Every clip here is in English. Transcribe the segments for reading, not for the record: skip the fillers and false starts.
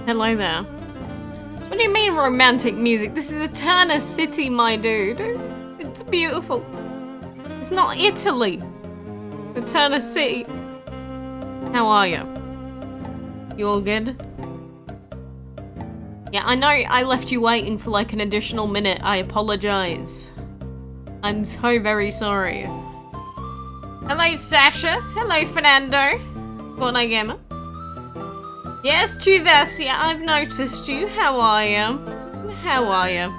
Hello there. What do you mean romantic music? This is Eterna City, my dude. It's beautiful. It's not Italy. Eterna City. How are you? You all good? Yeah, I know I left you waiting for like an additional minute. I apologize. I'm so very sorry. Hello, Sasha. Hello, Fernando. Buona gamer. Yes, Tuvesia, I've noticed you. How are you? How are you?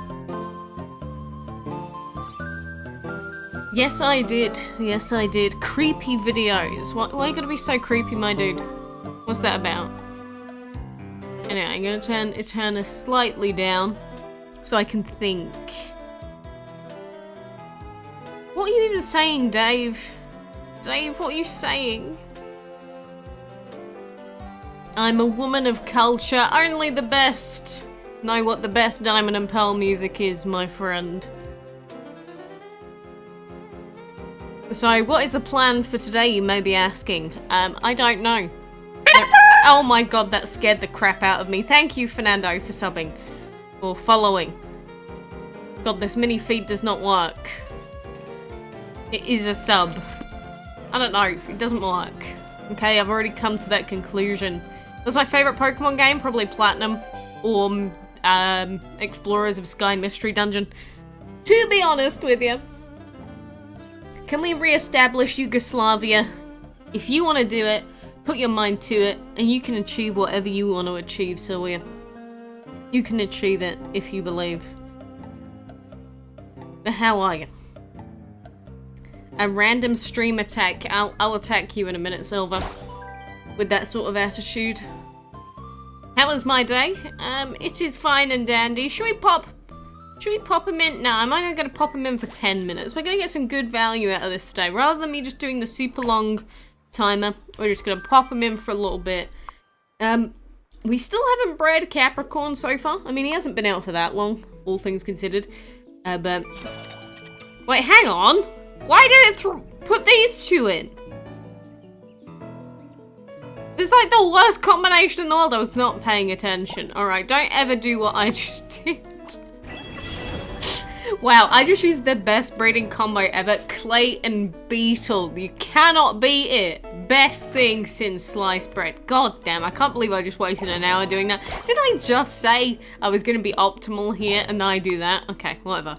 Yes, I did. Yes, I did. Creepy videos. Why are you gonna be so creepy, my dude? What's that about? Anyway, I'm gonna turn Eterna slightly down so I can think. What are you even saying, Dave? Dave, what are you saying? I'm a woman of culture, only the best. Know what the best Diamond and Pearl music is, my friend. So, what is the plan for today, you may be asking? I don't know. Oh my god, that scared the crap out of me. Thank you, Fernando, for subbing. Or following. God, this mini feed does not work. It is a sub. I don't know, it doesn't work. Okay, I've already come to that conclusion. What's my favourite Pokemon game? Probably Platinum or Explorers of Sky Mystery Dungeon. To be honest with you. Can we re-establish Yugoslavia? If you want to do it, put your mind to it, and you can achieve whatever you want to achieve, Sylvia. You can achieve it if you believe. But how are you? A random stream attack. I'll attack you in a minute, Silver. With that sort of attitude. How was my day? It is fine and dandy. Should we pop him in? No, I'm only gonna pop him in for 10 minutes. We're gonna get some good value out of this today. Rather than me just doing the super long timer, we're just gonna pop him in for a little bit. We still haven't bred Capricorn so far. I mean, he hasn't been out for that long, all things considered. But... Wait, hang on! Why did it put these two in? It's like the worst combination in the world. I was not paying attention. Alright, don't ever do what I just did. Wow, I just used the best breeding combo ever. Clay and Beetle. You cannot beat it. Best thing since sliced bread. God damn, I can't believe I just wasted an hour doing that. Did I just say I was going to be optimal here and then I do that? Okay, whatever.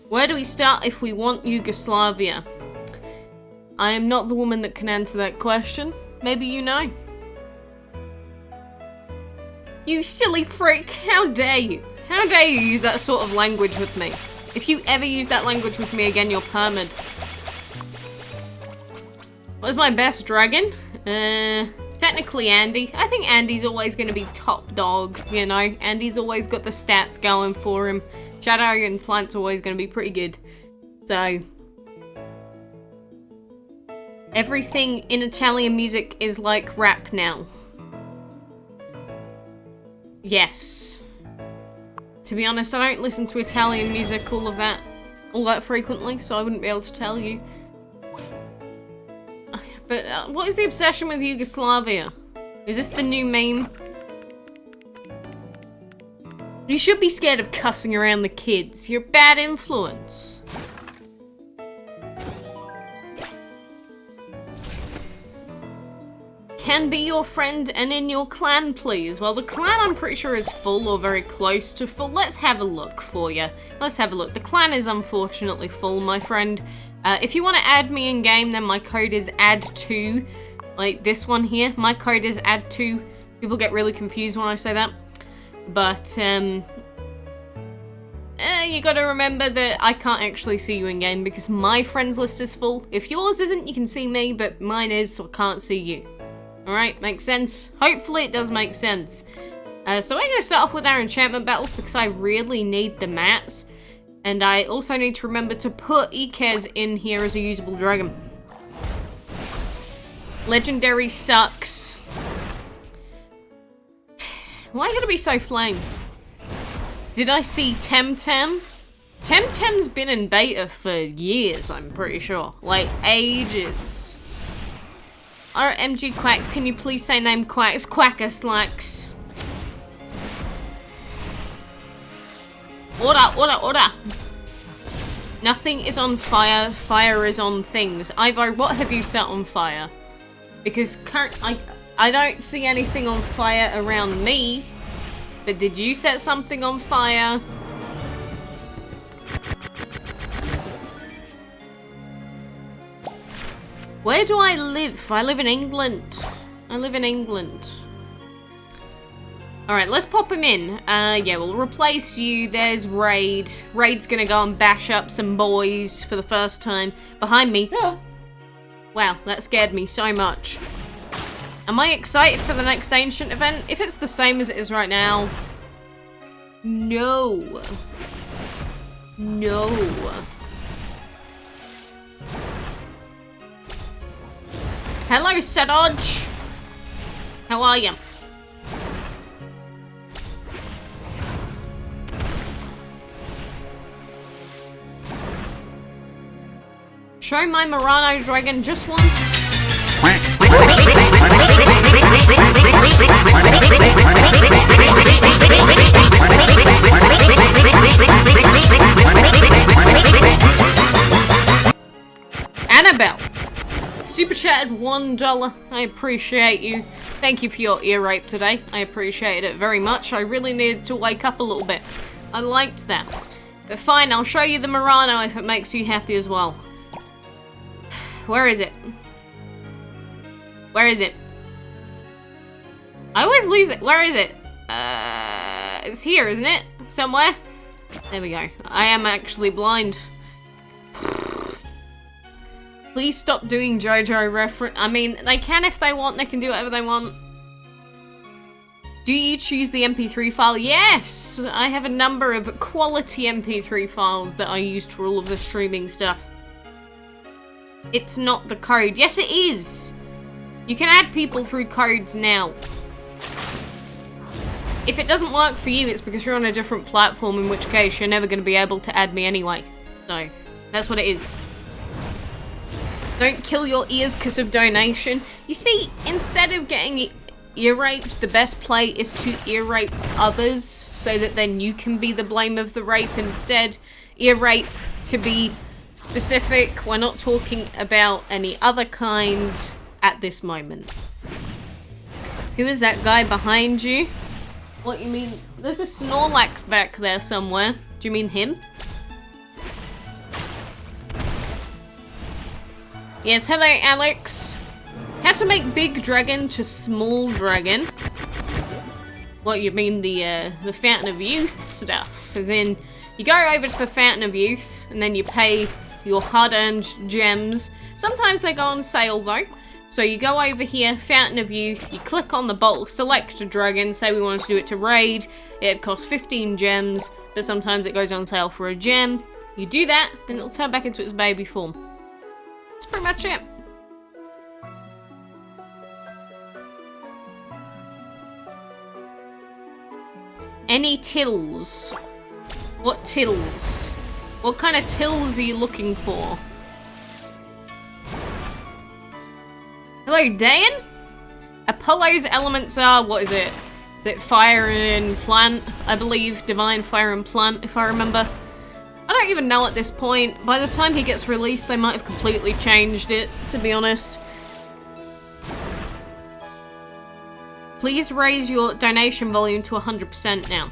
Where do we start if we want Yugoslavia? I am not the woman that can answer that question. Maybe you know. You silly freak, how dare you? How dare you use that sort of language with me? If you ever use that language with me again, you're permed. What was my best dragon? Technically Andy. I think Andy's always going to be top dog, you know? Andy's always got the stats going for him. Shadow and Plant's always going to be pretty good. So... everything in Italian music is like rap now. Yes. To be honest, I don't listen to Italian music all that frequently, so I wouldn't be able to tell you. But what is the obsession with Yugoslavia? Is this the new meme? You should be scared of cussing around the kids. You're a bad influence. Can be your friend and in your clan, please. Well, the clan I'm pretty sure is full or very close to full. Let's have a look for you. Let's have a look. The clan is unfortunately full, my friend. If you want to add me in game, then my code is add2. Like this one here. My code is add2. People get really confused when I say that. But, you gotta remember that I can't actually see you in game because my friends list is full. If yours isn't, you can see me, but mine is, so I can't see you. Alright, makes sense? Hopefully it does make sense. So we're going to start off with our enchantment battles because I really need the mats. And I also need to remember to put Ikez in here as a usable dragon. Legendary sucks. Why gotta be so flame? Did I see Temtem? Temtem's been in beta for years, I'm pretty sure. Like, ages. RMG Quacks, can you please say name Quacks? Quacker Slacks. Order. Nothing is on fire. Fire is on things. Ivo, what have you set on fire? Because I don't see anything on fire around me. But did you set something on fire? Where do I live? I live in England. Alright, let's pop him in. Yeah, we'll replace you. There's Raid. Raid's gonna go and bash up some boys for the first time. Behind me. Wow, that scared me so much. Am I excited for the next Ancient event? If it's the same as it is right now... No. No. Hello, Sedodge. How are you? Show my Murano dragon just once. Annabelle. Super chatted $1. I appreciate you. Thank you for your ear rape today. I appreciated it very much. I really needed to wake up a little bit. I liked that. But fine, I'll show you the Murano if it makes you happy as well. Where is it? Where is it? I always lose it. Where is it? It's here, isn't it? Somewhere? There we go. I am actually blind. Please stop doing JoJo reference. I mean, they can if they want. They can do whatever they want. Do you choose the MP3 file? Yes! I have a number of quality MP3 files that I used for all of the streaming stuff. It's not the code. Yes, it is! You can add people through codes now. If it doesn't work for you, it's because you're on a different platform, in which case you're never going to be able to add me anyway. So, that's what it is. Don't kill your ears because of donation. You see, instead of getting ear raped, the best play is to ear rape others, so that then you can be the blame of the rape instead. Ear rape, to be specific, we're not talking about any other kind at this moment. Who is that guy behind you? What you mean? There's a Snorlax back there somewhere. Do you mean him? Yes, hello Alex. How to make big dragon to small dragon. What, you mean the Fountain of Youth stuff? As in, you go over to the Fountain of Youth, and then you pay your hard-earned gems. Sometimes they go on sale though. So you go over here, Fountain of Youth, you click on the bottle, select a dragon, say we want to do it to raid, it costs 15 gems, but sometimes it goes on sale for a gem. You do that, and it'll turn back into its baby form. That's pretty much it. Any tills? What tills? What kind of tills are you looking for? Hello, Dan? Apollo's elements are, what is it? Is it fire and plant? I believe divine fire and plant, if I remember. I don't even know at this point. By the time he gets released, they might have completely changed it, to be honest. Please raise your donation volume to 100% now.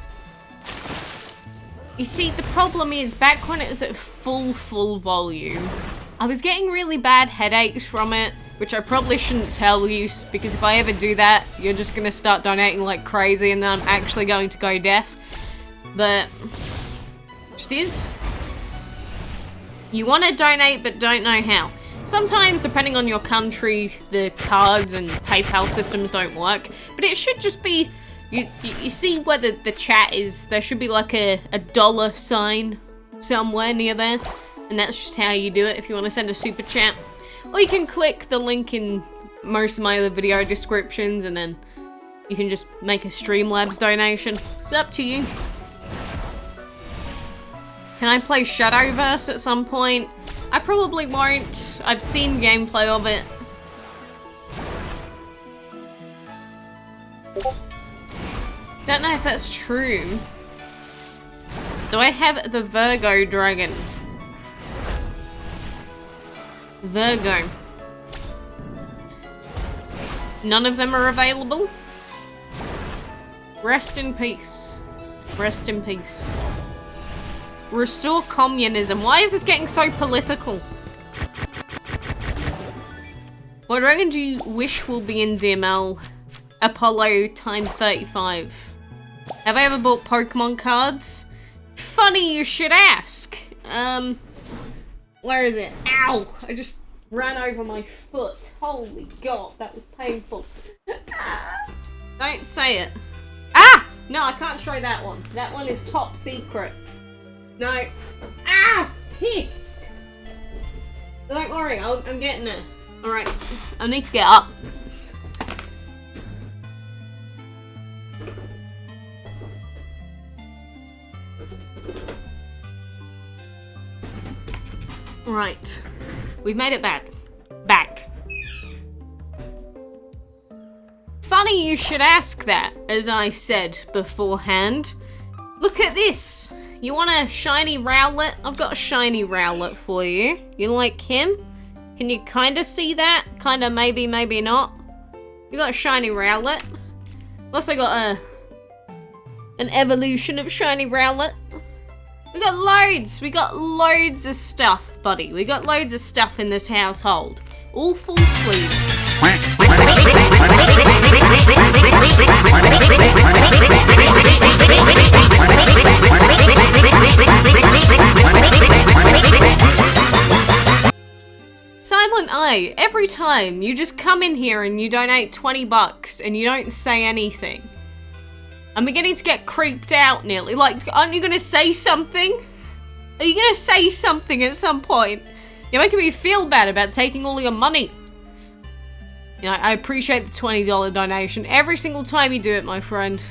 You see, the problem is, back when it was at full volume, I was getting really bad headaches from it, which I probably shouldn't tell you, because if I ever do that, you're just going to start donating like crazy, and then I'm actually going to go deaf. But, just is. You want to donate, but don't know how. Sometimes, depending on your country, the cards and PayPal systems don't work, but it should just be, you see where the chat is, there should be like a dollar sign somewhere near there, and that's just how you do it if you want to send a super chat. Or you can click the link in most of my other video descriptions, and then you can just make a Streamlabs donation. It's up to you. Can I play Shadowverse at some point? I probably won't. I've seen gameplay of it. Don't know if that's true. Do I have the Virgo dragon? Virgo. None of them are available? Rest in peace. Rest in peace. Restore communism. Why is this getting so political? What dragon do you wish will be in DML? Apollo times 35. Have I ever bought Pokemon cards? Funny you should ask. Where is it? Ow! I just ran over my foot. Holy God, that was painful. Don't say it. Ah! No, I can't show that one. That one is top secret. No. Ah! Piss! Don't worry, I'm getting it. Alright, I need to get up. Right. We've made it back. Funny you should ask that, as I said beforehand. Look at this. You want a shiny Rowlet? I've got a shiny Rowlet for you. You like him? Can you kind of see that? Kind of, maybe, maybe not. You got a shiny Rowlet. Also got an evolution of shiny Rowlet. We got loads of stuff, buddy. We got loads of stuff in this household. All full sleeve. Silent Eye, every time you just come in here and you donate 20 bucks and you don't say anything. I'm beginning to get creeped out nearly. Like, aren't you gonna say something? Are you gonna say something at some point? You're making me feel bad about taking all your money. You know, I appreciate the $20 donation. Every single time you do it, my friend.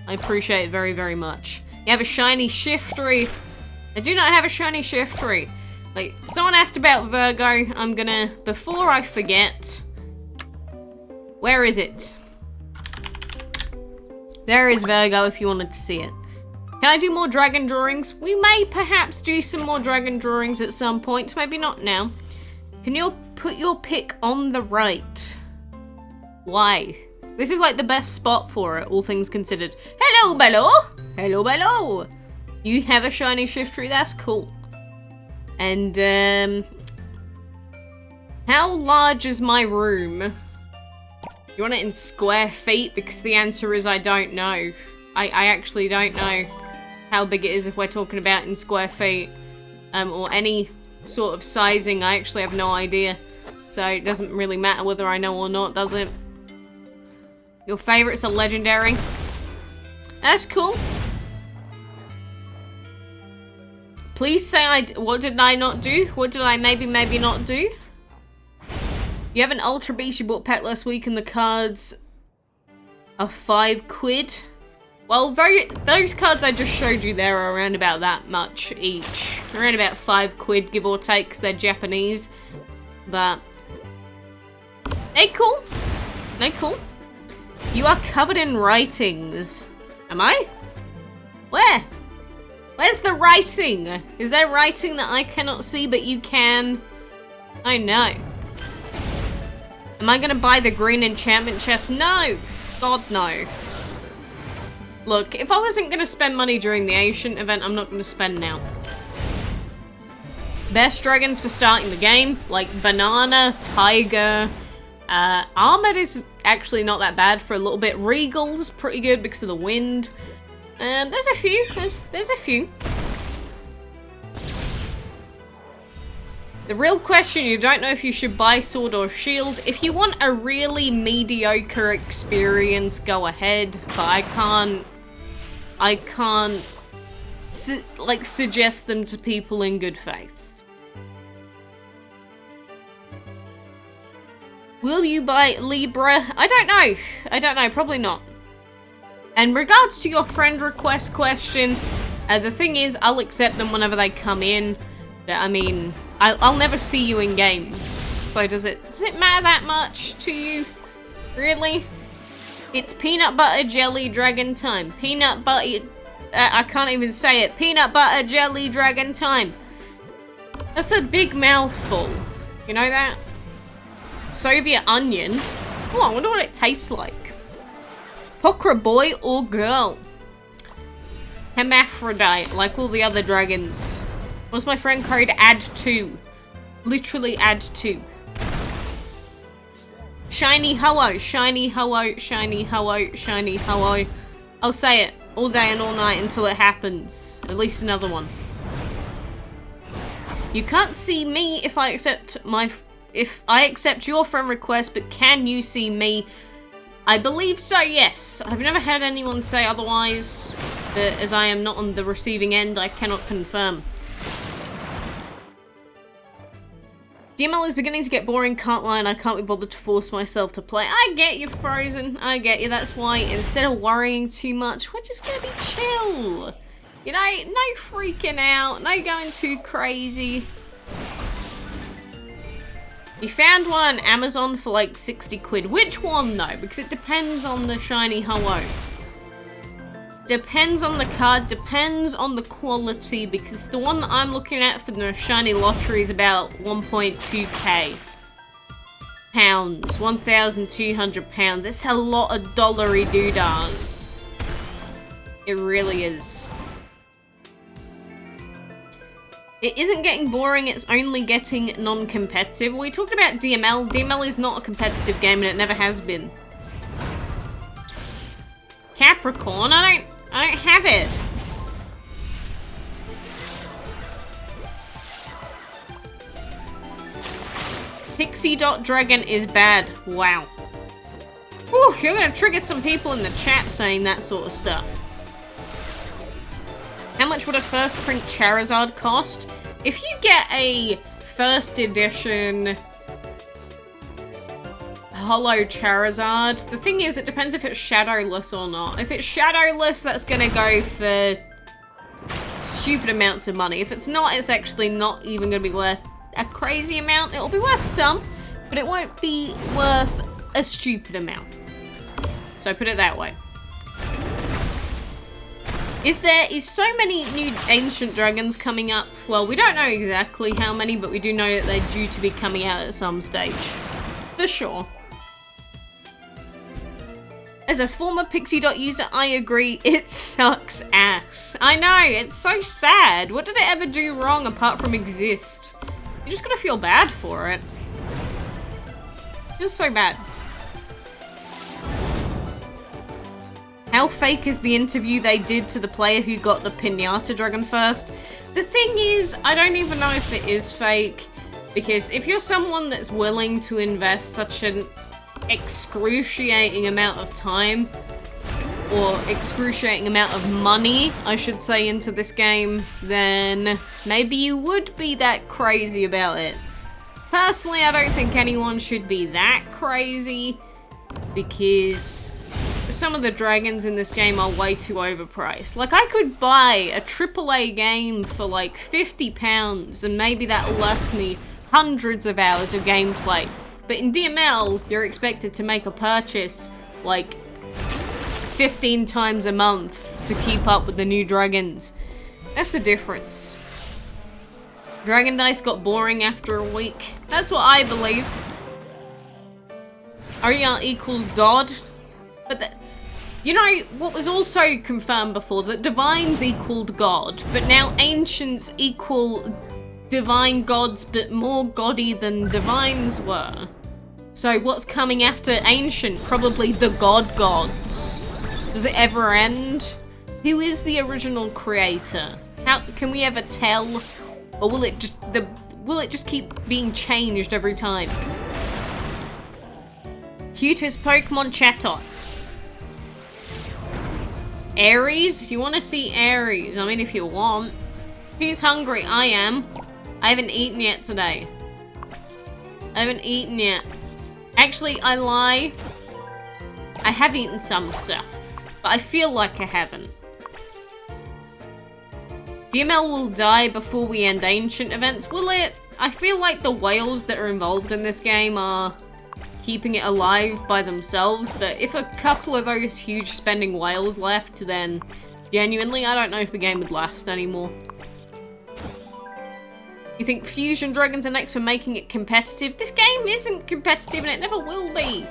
I appreciate it very, very much. You have a shiny Shiftry. I do not have a shiny Shiftry. Like, someone asked about Virgo. I'm gonna, before I forget, where is it? There is Virgo if you wanted to see it. Can I do more dragon drawings? We may perhaps do some more dragon drawings at some point, maybe not now. Can you put your pick on the right? Why? This is like the best spot for it, all things considered. Hello, Bello! Hello, Bello! You have a shiny Shiftry, that's cool. And, how large is my room? You want it in square feet? Because the answer is I don't know. I actually don't know how big it is if we're talking about in square feet. Or any sort of sizing, I actually have no idea. So it doesn't really matter whether I know or not, does it? Your favorites are legendary. That's cool. Please say what did I not do? What did I maybe not do? You have an Ultra Beast you bought Pet last week and the cards are £5. Well, those cards I just showed you there are around about that much each. Around about £5, give or take, 'cause they're Japanese. But they're cool. They're cool. You are covered in writings. Am I? Where? Where's the writing? Is there writing that I cannot see but you can? I know. Am I gonna buy the green enchantment chest? No! God, no. Look, if I wasn't gonna spend money during the Asian event, I'm not gonna spend now. Best dragons for starting the game, like Banana, Tiger, Armored is actually not that bad for a little bit. Regal's pretty good because of the wind. There's a few, there's a few. The real question, you don't know if you should buy Sword or Shield. If you want a really mediocre experience, go ahead. But I can't suggest them to people in good faith. Will you buy Libra? I don't know, probably not. In regards to your friend request question, the thing is, I'll accept them whenever they come in. But I mean, I'll never see you in game. So does it matter that much to you? Really? It's peanut butter jelly dragon time. Peanut butter... I can't even say it. Peanut butter jelly dragon time. That's a big mouthful. You know that? Soviet onion. Oh, I wonder what it tastes like. Pokra boy or girl? Hermaphrodite, like all the other dragons. What's my friend code? Add 2. Literally add 2. Shiny ho-oh, shiny ho-oh, shiny ho-oh, shiny ho-oh. I'll say it all day and all night until it happens. At least another one. You can't see me if I accept your friend request, but can you see me? I believe so, yes. I've never had anyone say otherwise, but as I am not on the receiving end, I cannot confirm. DML is beginning to get boring, can't lie, and I can't be bothered to force myself to play. I get you, Frozen. I get you. That's why instead of worrying too much, we're just gonna be chill. You know, no freaking out, no going too crazy. You found one on Amazon for like 60 quid. Which one though? Because it depends on the shiny ho-oh. Depends on the card, depends on the quality, because the one that I'm looking at for the shiny lottery is about 1.2k pounds, 1,200 pounds. It's a lot of dollary doodahs. It really is. It isn't getting boring, it's only getting non-competitive. We talked about DML. DML is not a competitive game and it never has been. Capricorn, I don't have it. Pixie.dragon is bad. Wow. Whew, you're gonna trigger some people in the chat saying that sort of stuff. How much would a first print Charizard cost? If you get a first edition Holo Charizard, the thing is, it depends if it's shadowless or not. If it's shadowless, that's gonna go for stupid amounts of money. If it's not, it's actually not even gonna be worth a crazy amount. It'll be worth some, but it won't be worth a stupid amount. So put it that way. Is so many new ancient dragons coming up? Well, we don't know exactly how many, but we do know that they're due to be coming out at some stage. For sure. As a former Pixie.dot user, I agree, it sucks ass. I know, it's so sad. What did it ever do wrong apart from exist? You just gotta feel bad for it. Feels so bad. How fake is the interview they did to the player who got the Pinata Dragon first? The thing is, I don't even know if it is fake, because if you're someone that's willing to invest such an excruciating amount of time, or excruciating amount of money, I should say, into this game, then maybe you would be that crazy about it. Personally, I don't think anyone should be that crazy, because some of the dragons in this game are way too overpriced. Like, I could buy a AAA game for like £50 and maybe that'll last me hundreds of hours of gameplay. But in DML, you're expected to make a purchase like 15 times a month to keep up with the new dragons. That's the difference. Dragon Dice got boring after a week. That's what I believe. Arya equals God. But you know what was also confirmed before? That divines equaled God, but now ancients equal divine gods, but more gaudy than divines were. So what's coming after ancient? Probably the god gods. Does it ever end? Who is the original creator? How can we ever tell? Or will it just keep being changed every time? Cutest Pokemon Chatot. Aries? You want to see Aries? I mean, if you want. Who's hungry? I am. I haven't eaten yet today. I haven't eaten yet. Actually, I lie. I have eaten some stuff, but I feel like I haven't. DML will die before we end ancient events. Will it? I feel like the whales that are involved in this game are keeping it alive by themselves, but if a couple of those huge spending whales left, then genuinely, I don't know if the game would last anymore. You think Fusion Dragons are next for making it competitive? This game isn't competitive and it never will be.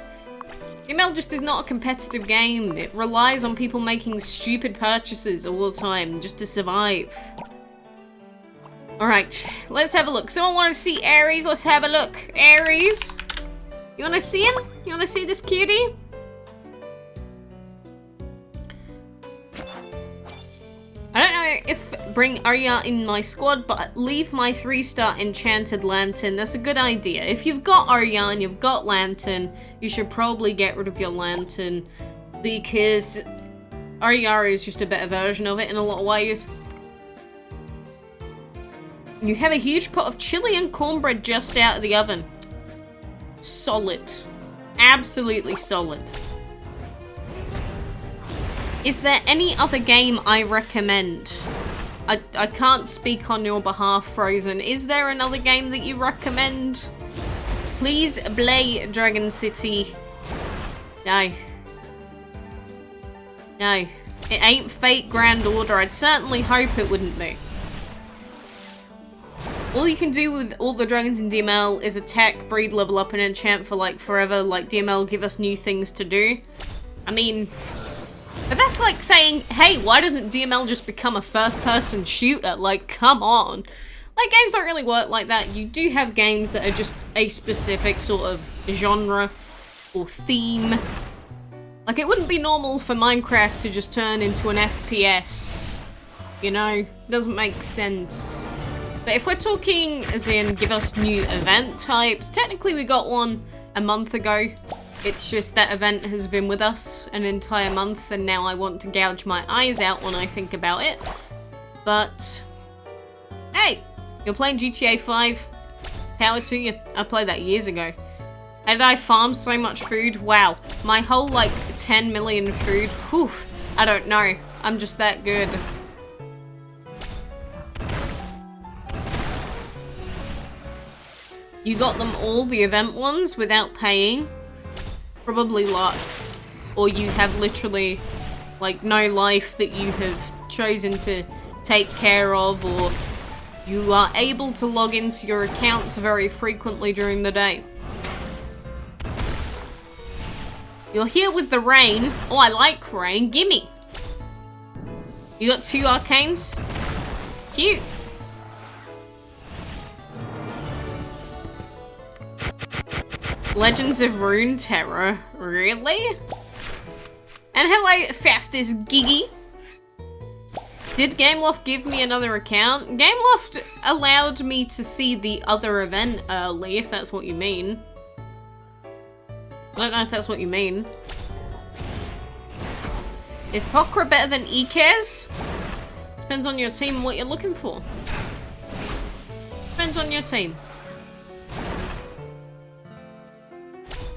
ML just is not a competitive game. It relies on people making stupid purchases all the time just to survive. Alright, let's have a look. Someone want to see Aries? Let's have a look. Aries? You want to see him? You want to see this cutie? I don't know if bring Arya in my squad, but leave my 3-star enchanted lantern. That's a good idea. If you've got Arya and you've got lantern, you should probably get rid of your lantern, because Arya is just a better version of it in a lot of ways. You have a huge pot of chili and cornbread just out of the oven. Solid. Absolutely solid. Is there any other game I recommend? I can't speak on your behalf, Frozen. Is there another game that you recommend? Please play Dragon City. No. No. It ain't Fate Grand Order. I'd certainly hope it wouldn't be. All you can do with all the dragons in DML is attack, breed, level up, and enchant for like forever. Like DML give us new things to do. I mean... But that's like saying, hey, why doesn't DML just become a first-person shooter? Like, come on. Like, games don't really work like that. You do have games that are just a specific sort of genre or theme. Like, it wouldn't be normal for Minecraft to just turn into an FPS. You know? Doesn't make sense. But if we're talking as in give us new event types, technically we got one a month ago. It's just that event has been with us an entire month and now I want to gouge my eyes out when I think about it. But, hey, you're playing GTA 5, power to you. I played that years ago. How did I farm so much food? Wow, my whole like 10 million food, whew, I don't know. I'm just that good. You got them all, the event ones, without paying? Probably luck. Or you have literally, like, no life that you have chosen to take care of, or you are able to log into your accounts very frequently during the day. You're here with the rain. Oh, I like rain. Gimme. You got 2 arcanes? Cute. Legends of Runeterra. Really? And hello, fastest Giggy. Did Gameloft give me another account? Gameloft allowed me to see the other event early, if that's what you mean. I don't know if that's what you mean. Is Pokra better than Ikez? Depends on your team and what you're looking for. Depends on your team.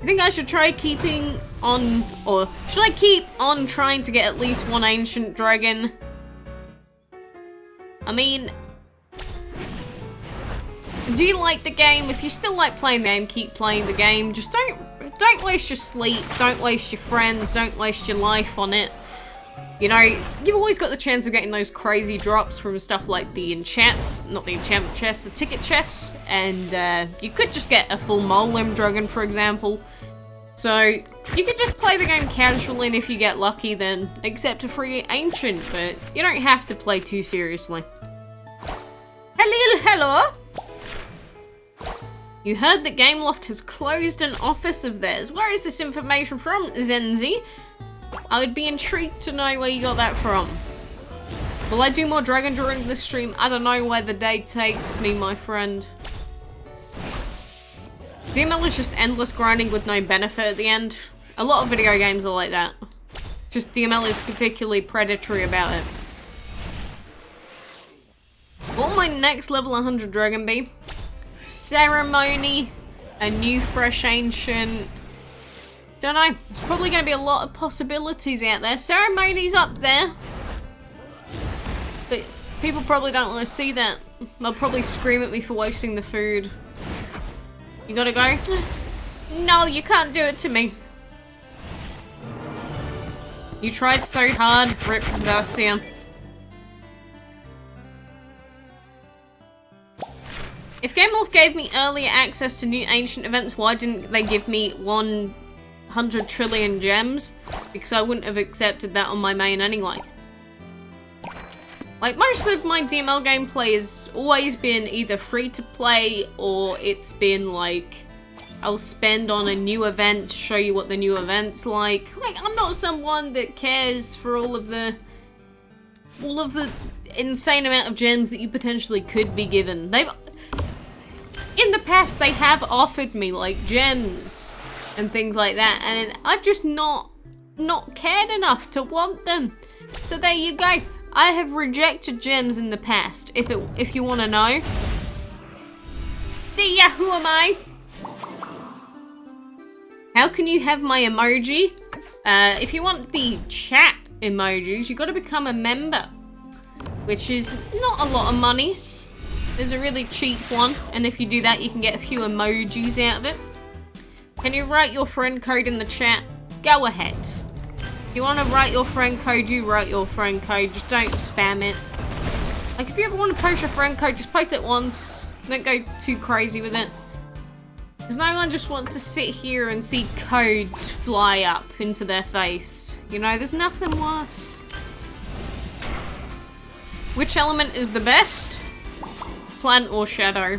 I think I should try keeping on, or should I keep on trying to get at least one ancient dragon? I mean, do you like the game? If you still like playing the game, keep playing the game. Just don't waste your sleep, don't waste your friends, don't waste your life on it. You know, you've always got the chance of getting those crazy drops from stuff like the not the enchantment chest, the ticket chests, and you could just get a full Molim dragon, for example. So, you could just play the game casually, and if you get lucky, then accept a free ancient, but you don't have to play too seriously. Hello! You heard that Gameloft has closed an office of theirs. Where is this information from, Zenzi? I would be intrigued to know where you got that from. Will I do more dragon during this stream? I don't know where the day takes me, my friend. DML is just endless grinding with no benefit at the end. A lot of video games are like that. Just DML is particularly predatory about it. What will my next level 100 dragon be? Ceremony, a new fresh ancient. Don't know. There's probably going to be a lot of possibilities out there. Ceremony's up there. But people probably don't want to see that. They'll probably scream at me for wasting the food. You gotta go? No, you can't do it to me. You tried so hard, Rip Garcia. If Gameloft gave me earlier access to new ancient events, why didn't they give me 100 trillion gems? Because I wouldn't have accepted that on my main anyway. Like, most of my DML gameplay has always been either free to play or it's been like, I'll spend on a new event to show you what the new event's like. Like, I'm not someone that cares for all of the insane amount of gems that you potentially could be given. In the past, they have offered me, like, gems and things like that, and I've just not cared enough to want them. So there you go. I have rejected gems in the past, if you want to know. See ya, who am I? How can you have my emoji? If you want the chat emojis, you gotta become a member, which is not a lot of money. There's a really cheap one, and if you do that, you can get a few emojis out of it. Can you write your friend code in the chat? Go ahead. If you want to write your friend code, you write your friend code. Just don't spam it. Like, if you ever want to post your friend code, just post it once. Don't go too crazy with it. Because no one just wants to sit here and see codes fly up into their face. You know, there's nothing worse. Which element is the best? Plant or shadow?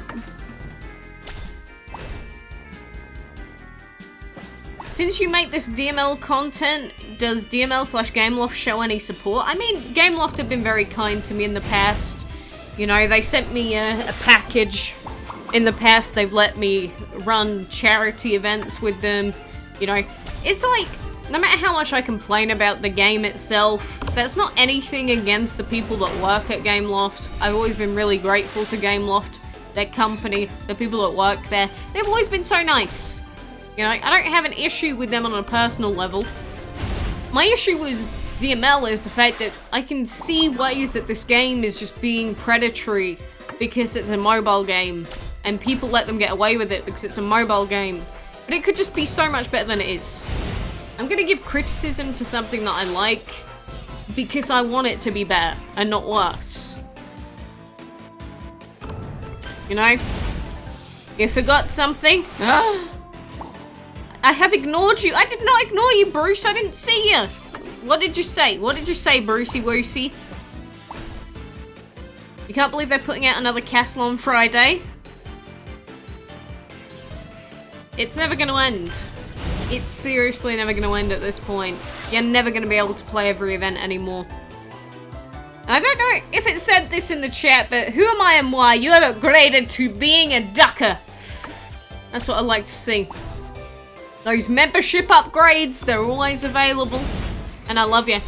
Since you make this DML content, does DML/Gameloft show any support? I mean, Gameloft have been very kind to me in the past. You know, they sent me a package. In the past, they've let me run charity events with them. You know, it's like, no matter how much I complain about the game itself, that's not anything against the people that work at Gameloft. I've always been really grateful to Gameloft, their company, the people that work there. They've always been so nice. You know, I don't have an issue with them on a personal level. My issue with DML is the fact that I can see ways that this game is just being predatory because it's a mobile game, and people let them get away with it because it's a mobile game. But it could just be so much better than it is. I'm gonna give criticism to something that I like because I want it to be better and not worse. You know? You forgot something? I have ignored you. I did not ignore you, Bruce. I didn't see you. What did you say? What did you say, Brucey Woosey? You can't believe they're putting out another castle on Friday? It's never gonna end. It's seriously never gonna end at this point. You're never gonna be able to play every event anymore. I don't know if it said this in the chat, but who am I and why? You have upgraded to being a ducker. That's what I like to see. Those membership upgrades, they're always available. And I love you.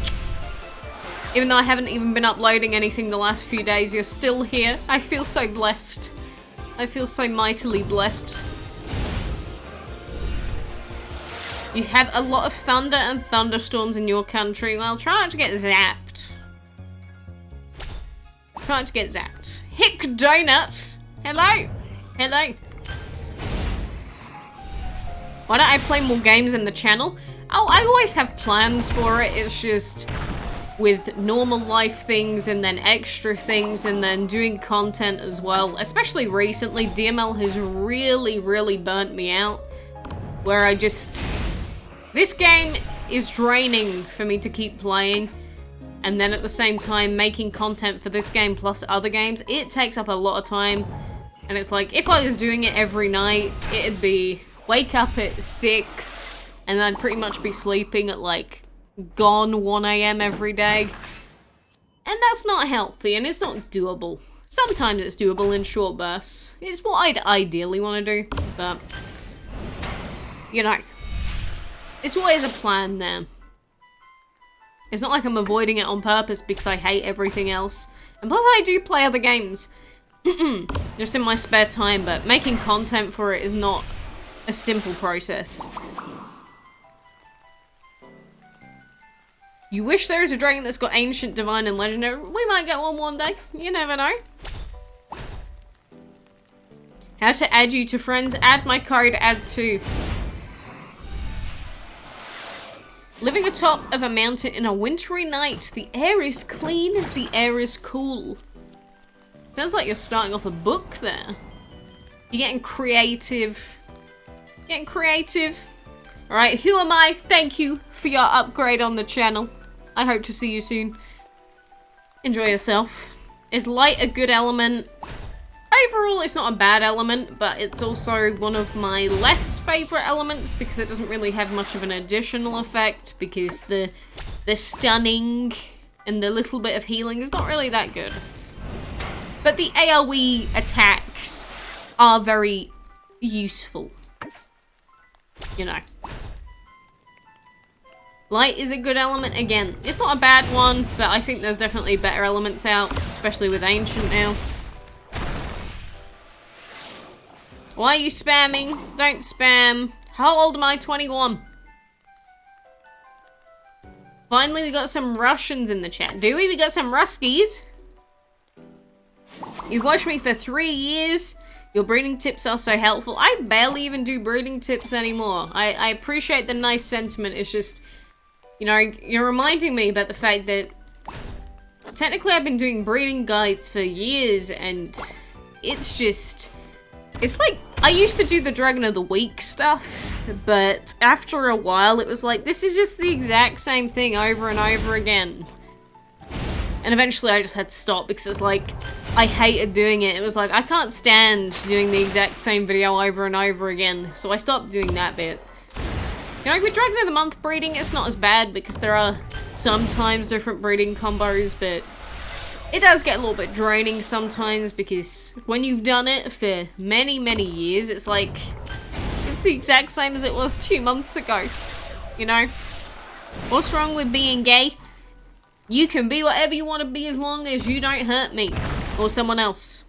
Even though I haven't even been uploading anything the last few days, you're still here. I feel so blessed. I feel so mightily blessed. You have a lot of thunder and thunderstorms in your country. Well, try not to get zapped. Try not to get zapped. Hick Donut! Hello! Hello! Why don't I play more games in the channel? Oh, I always have plans for it. It's just with normal life things and then extra things and then doing content as well. Especially recently, DML has really burnt me out. Where I just... This game is draining for me to keep playing. And then at the same time, making content for this game plus other games, it takes up a lot of time. And it's like, if I was doing it every night, it'd be... Wake up at 6, and then I'd pretty much be sleeping at like gone 1 AM every day. And that's not healthy, and it's not doable. Sometimes it's doable in short bursts. It's what I'd ideally want to do, but you know, it's always a plan there. It's not like I'm avoiding it on purpose because I hate everything else. And plus I do play other games just in my spare time, but making content for it is not a simple process. You wish there is a dragon that's got ancient, divine, and legendary. We might get one day. You never know. How to add you to friends? Add my code, add to. top of a mountain in a wintry night. The air is clean, the air is cool. Sounds like you're starting off a book there. You're getting creative. Getting creative. Alright, who am I? Thank you for your upgrade on the channel. I hope to see you soon. Enjoy yourself. Is light a good element? Overall, it's not a bad element, but it's also one of my less favorite elements because it doesn't really have much of an additional effect because the stunning and the little bit of healing is not really that good. But the AoE attacks are very useful. You know. Light is a good element. Again, it's not a bad one, but I think there's definitely better elements out, especially with Ancient now. Why are you spamming? Don't spam. How old am I? 21. Finally, we got some Russians in the chat. Do we? We got some Ruskies. You've watched me for 3 years. Your breeding tips are so helpful. I barely even do breeding tips anymore. I appreciate the nice sentiment. It's just, you know, you're reminding me about the fact that technically I've been doing breeding guides for years and it's just... It's like, I used to do the Dragon of the Week stuff, but after a while it was like, this is just the exact same thing over and over again. And eventually I just had to stop because it's like, I hated doing it. It was like, I can't stand doing the exact same video over and over again. So I stopped doing that bit. You know, with Dragon of the Month breeding, it's not as bad because there are sometimes different breeding combos, but it does get a little bit draining sometimes because when you've done it for many, many years, it's like, it's the exact same as it was 2 months ago, you know? What's wrong with being gay? You can be whatever you want to be as long as you don't hurt me or someone else.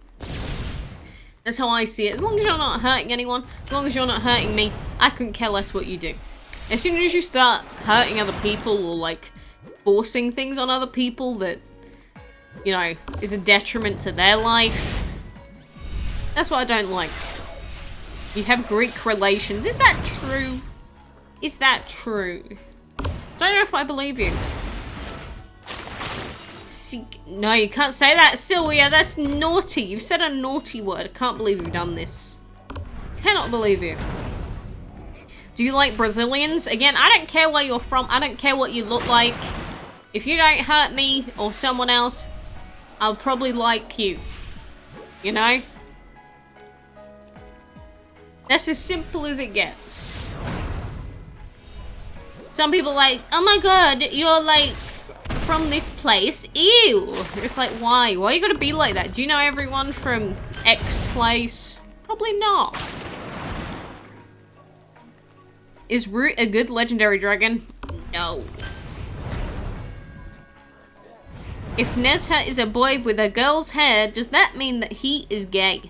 That's how I see it. As long as you're not hurting anyone, as long as you're not hurting me, I couldn't care less what you do. As soon as you start hurting other people or like forcing things on other people that, you know, is a detriment to their life. That's what I don't like. You have Greek relations. Is that true? Is that true? Don't know if I believe you. No, you can't say that, Sylvia. That's naughty. You've said a naughty word. I can't believe you've done this. Cannot believe you. Do you like Brazilians? Again, I don't care where you're from. I don't care what you look like. If you don't hurt me or someone else, I'll probably like you. You know? That's as simple as it gets. Some people are like, oh my god, you're like from this place. Ew. It's like, why? Why are you gonna be like that? Do you know everyone from X place? Probably not. Is Root a good legendary dragon? No. If Nezha is a boy with a girl's hair, does that mean that he is gay?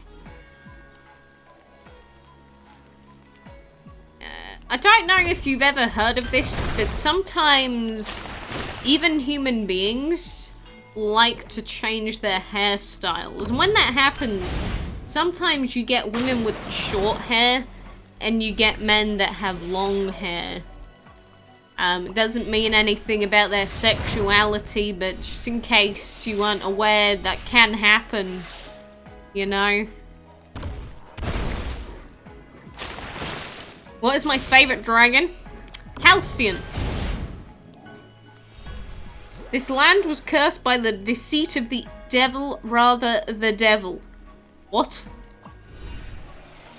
I don't know if you've ever heard of this, but sometimes even human beings like to change their hairstyles. And when that happens, sometimes you get women with short hair and you get men that have long hair. It doesn't mean anything about their sexuality, but just in case you weren't aware, that can happen, you know? What is my favorite dragon? Halcyon. This land was cursed by the deceit of the devil, rather the devil. What?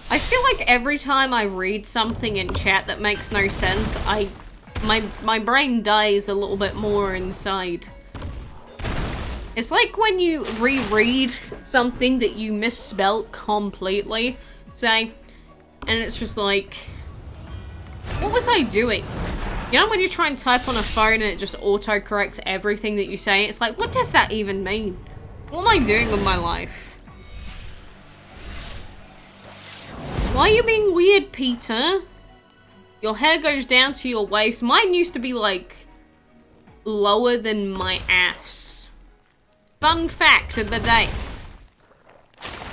I feel like every time I read something in chat that makes no sense, my brain dies a little bit more inside. It's like when you reread something that you misspelt completely, say, and it's just like, what was I doing? You know when you try and type on a phone and it just auto-corrects everything that you say? It's like, what does that even mean? What am I doing with my life? Why are you being weird, Peter? Your hair goes down to your waist. Mine used to be like lower than my ass. Fun fact of the day.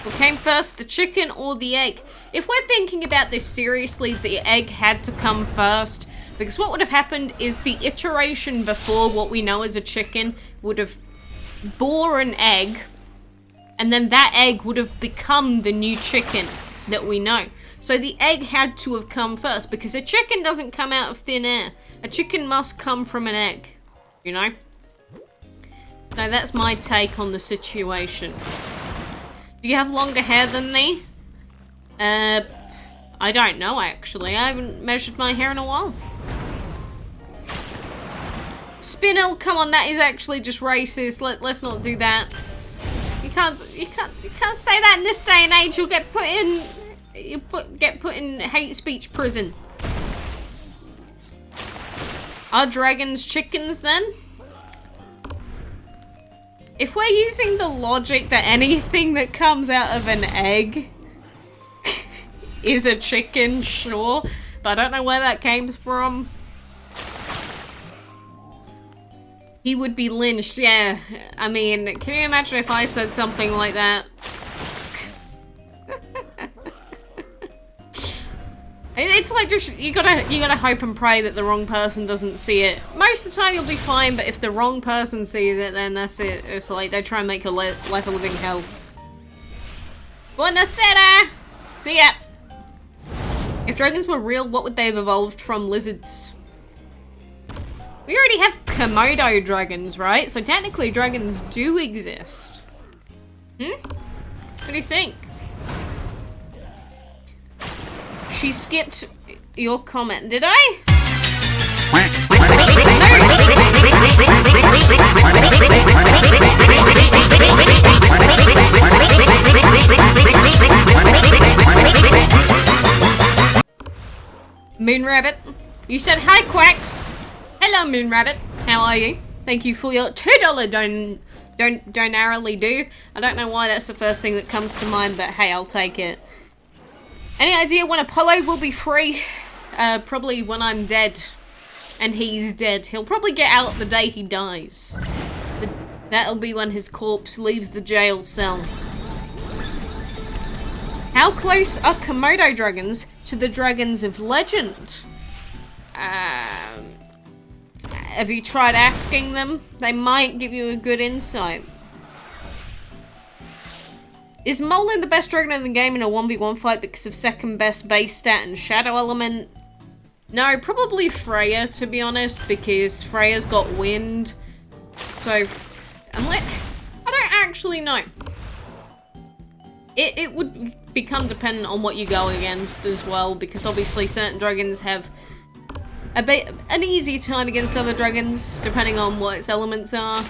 What came first, the chicken or the egg? If we're thinking about this seriously, the egg had to come first. Because what would have happened is the iteration before what we know as a chicken would have bore an egg, and then that egg would have become the new chicken that we know. So the egg had to have come first, because a chicken doesn't come out of thin air. A chicken must come from an egg, you know? So that's my take on the situation. Do you have longer hair than me? I don't know, actually. I haven't measured my hair in a while. Spinel, come on, that is actually just racist. Let's not do that. You can't say that in this day and age. You'll get put in, get put in hate speech prison. Are dragons chickens then? If we're using the logic that anything that comes out of an egg is a chicken, sure, but I don't know where that came from. He would be lynched, yeah. I mean, can you imagine if I said something like that? It's like just, you gotta hope and pray that the wrong person doesn't see it. Most of the time you'll be fine, but if the wrong person sees it, then that's it. It's like they try and make your life a living hell. Buonasera! See ya! If dragons were real, what would they have evolved from? Lizards? We already have Komodo dragons, right? So technically dragons do exist. What do you think? She skipped your comment, did I? Moon Rabbit, you said hi, Quacks. Hello, Moon Rabbit. How are you? Thank you for your $2 donarily do. I don't know why that's the first thing that comes to mind, but hey, I'll take it. Any idea when Apollo will be free? Probably when I'm dead. And he's dead. He'll probably get out the day he dies. That'll be when his corpse leaves the jail cell. How close are Komodo dragons to the dragons of legend? Have you tried asking them? They might give you a good insight. Is Molin the best dragon in the game in a 1v1 fight because of second best base stat and shadow element? No, probably Freya, to be honest, because Freya's got wind. So, I don't actually know. It would become dependent on what you go against as well, because obviously certain dragons have an easier time against other dragons, depending on what its elements are.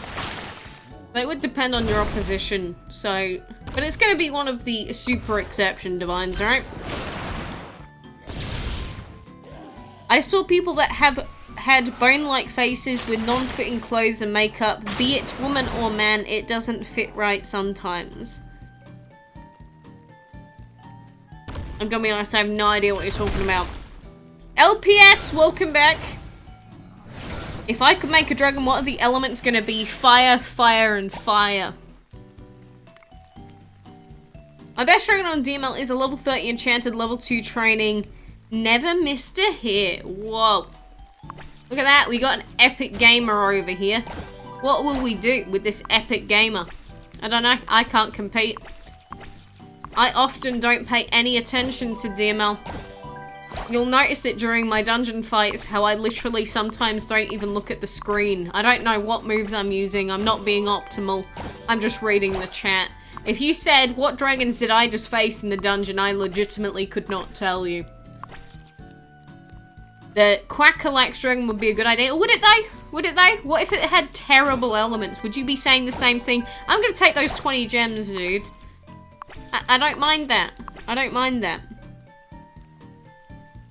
It would depend on your opposition, so... But it's gonna be one of the super exception divines, right? I saw people that have had bone-like faces with non-fitting clothes and makeup. Be it woman or man, it doesn't fit right sometimes. I'm gonna be honest, I have no idea what you're talking about. LPS, welcome back. If I could make a dragon, what are the elements gonna be? Fire, fire, and fire. My best dragon on DML is a level 30 enchanted, level 2 training. Never missed a hit. Whoa. Look at that, we got an epic gamer over here. What will we do with this epic gamer? I don't know, I can't compete. I often don't pay any attention to DML. You'll notice it during my dungeon fights, how I literally sometimes don't even look at the screen. I don't know what moves I'm using, I'm not being optimal. I'm just reading the chat. If you said, what dragons did I just face in the dungeon, I legitimately could not tell you. The Quackalax dragon would be a good idea. Would it though? Would it though? What if it had terrible elements? Would you be saying the same thing? I'm gonna take those 20 gems, dude. I don't mind that. I don't mind that.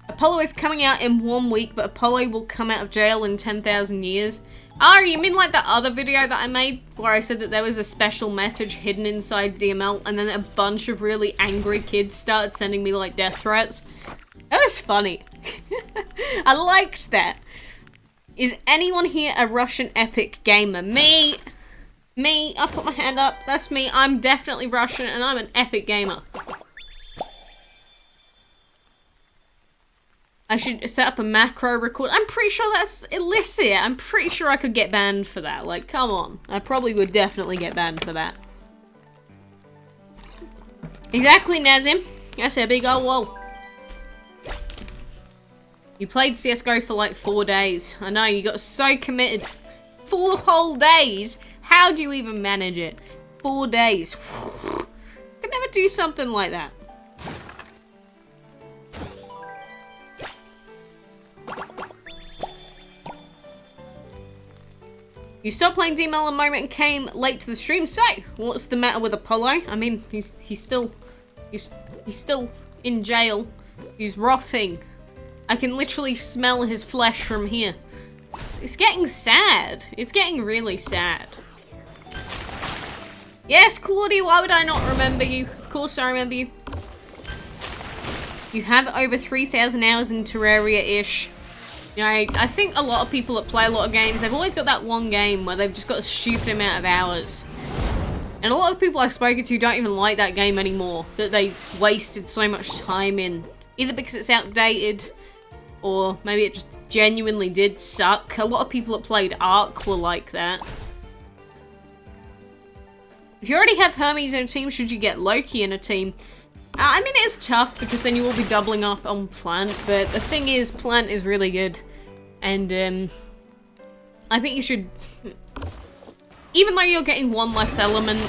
Apollo is coming out in 1 week, but Apollo will come out of jail in 10,000 years. Oh, you mean like that other video that I made where I said that there was a special message hidden inside DML and then a bunch of really angry kids started sending me like death threats? That was funny. I liked that. Is anyone here a Russian epic gamer? Me! Me, I put my hand up. That's me. I'm definitely Russian and I'm an epic gamer. I should set up a macro record. I'm pretty sure that's illicit. I'm pretty sure I could get banned for that. Like, come on. I probably would definitely get banned for that. Exactly, Nazim. That's a big old wall. You played CSGO for like 4 days. I know, you got so committed. 4 whole days? How do you even manage it? 4 days. Could never do something like that. You stopped playing DML a moment and came late to the stream. So, what's the matter with Apollo? I mean, he's still in jail. He's rotting. I can literally smell his flesh from here. It's getting sad. It's getting really sad. Yes, Claudia, why would I not remember you? Of course I remember you. You have over 3,000 hours in Terraria-ish. You know, I think a lot of people that play a lot of games, they've always got that one game where they've just got a stupid amount of hours. And a lot of people I've spoken to don't even like that game anymore, that they wasted so much time in. Either because it's outdated, or maybe it just genuinely did suck. A lot of people that played Ark were like that. If you already have Hermes in a team, should you get Loki in a team? I mean, it's tough because then you will be doubling up on Plant, but the thing is, Plant is really good. And, I think you should... Even though you're getting one less element,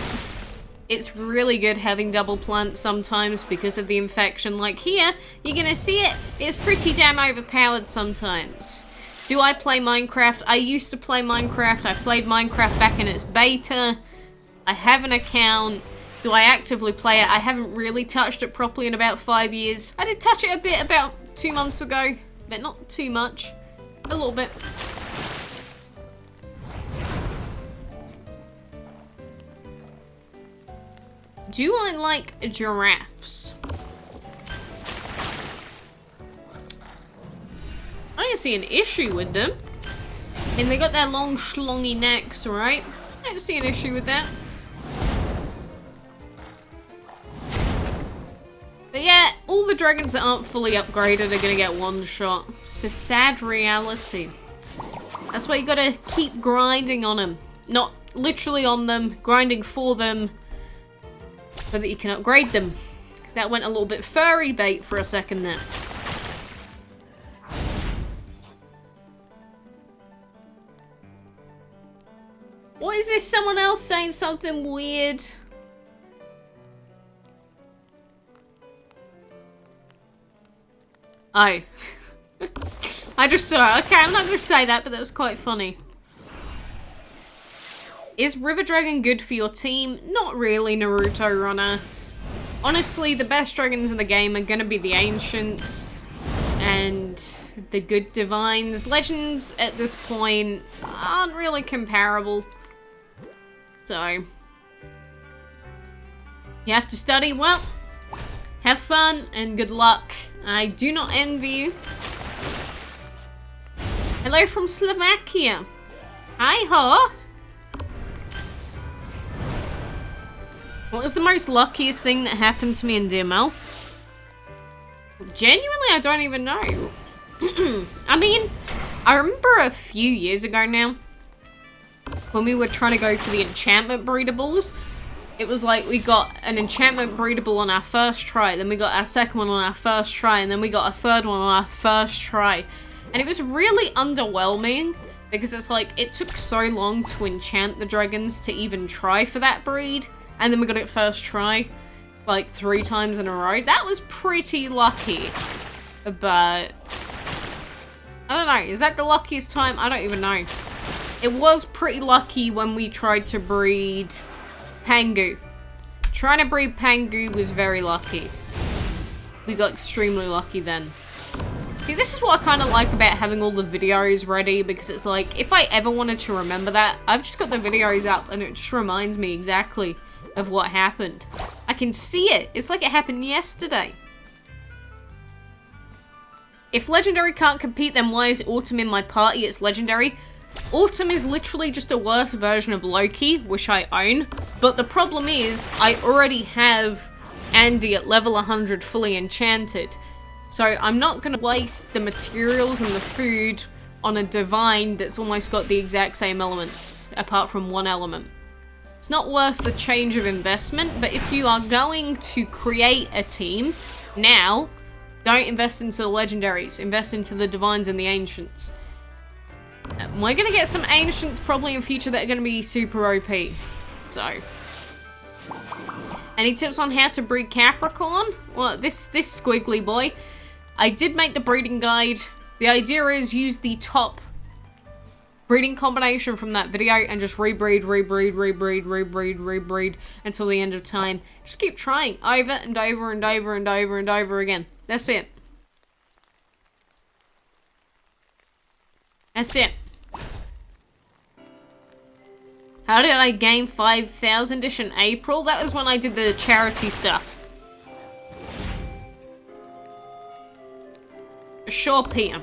it's really good having double Plant sometimes because of the infection. Like here, you're gonna see it. It's pretty damn overpowered sometimes. Do I play Minecraft? I used to play Minecraft. I played Minecraft back in its beta. I have an account. Do I actively play it? I haven't really touched it properly in about 5 years. I did touch it a bit about 2 months ago, but not too much. A little bit. Do I like giraffes? I don't see an issue with them. And they got their long schlongy necks, right? I don't see an issue with that. But yeah, all the dragons that aren't fully upgraded are gonna get one shot. It's a sad reality. That's why you gotta keep grinding on them. Not literally on them, grinding for them, so that you can upgrade them. That went a little bit furry bait for a second there. What is this? Someone else saying something weird? Oh. I just saw it. Okay, I'm not gonna say that, but that was quite funny. Is River Dragon good for your team? Not really, Naruto Runner. Honestly, the best dragons in the game are gonna be the Ancients and the good Divines. Legends, at this point, aren't really comparable. So, you have to study. Well, have fun and good luck. I do not envy you. Hello from Slovakia. Hi, Heart. What was the most luckiest thing that happened to me in DML? Genuinely, I don't even know. I mean, I remember a few years ago now, when we were trying to go for the enchantment breedables, it was like we got an enchantment breedable on our first try, then we got our second one on our first try, and then we got a third one on our first try. And it was really underwhelming, because it's like, it took so long to enchant the dragons to even try for that breed, and then we got it first try, like 3 times in a row. That was pretty lucky, but I don't know, is that the luckiest time? I don't even know. It was pretty lucky when we tried to breed Pangu. Trying to breed Pangu was very lucky. We got extremely lucky then. See, this is what I kind of like about having all the videos ready, because it's like, if I ever wanted to remember that, I've just got the videos up and it just reminds me exactly of what happened. I can see it. It's like it happened yesterday. If Legendary can't compete, then why is Autumn in my party? It's Legendary. Autumn is literally just a worse version of Loki, which I own. But the problem is, I already have Andy at level 100 fully enchanted. So I'm not gonna waste the materials and the food on a divine that's almost got the exact same elements, apart from one element. It's not worth the change of investment, but if you are going to create a team now, don't invest into the legendaries, invest into the divines and the ancients. We're gonna get some ancients probably in future that are gonna be super OP. So, any tips on how to breed Capricorn? Well, this squiggly boy, I did make the breeding guide. The idea is use the top breeding combination from that video and just rebreed until the end of time. Just keep trying over and over and over and over and over again. That's it. That's it. How did I gain 5,000-ish in April? That was when I did the charity stuff. Sure, Peter.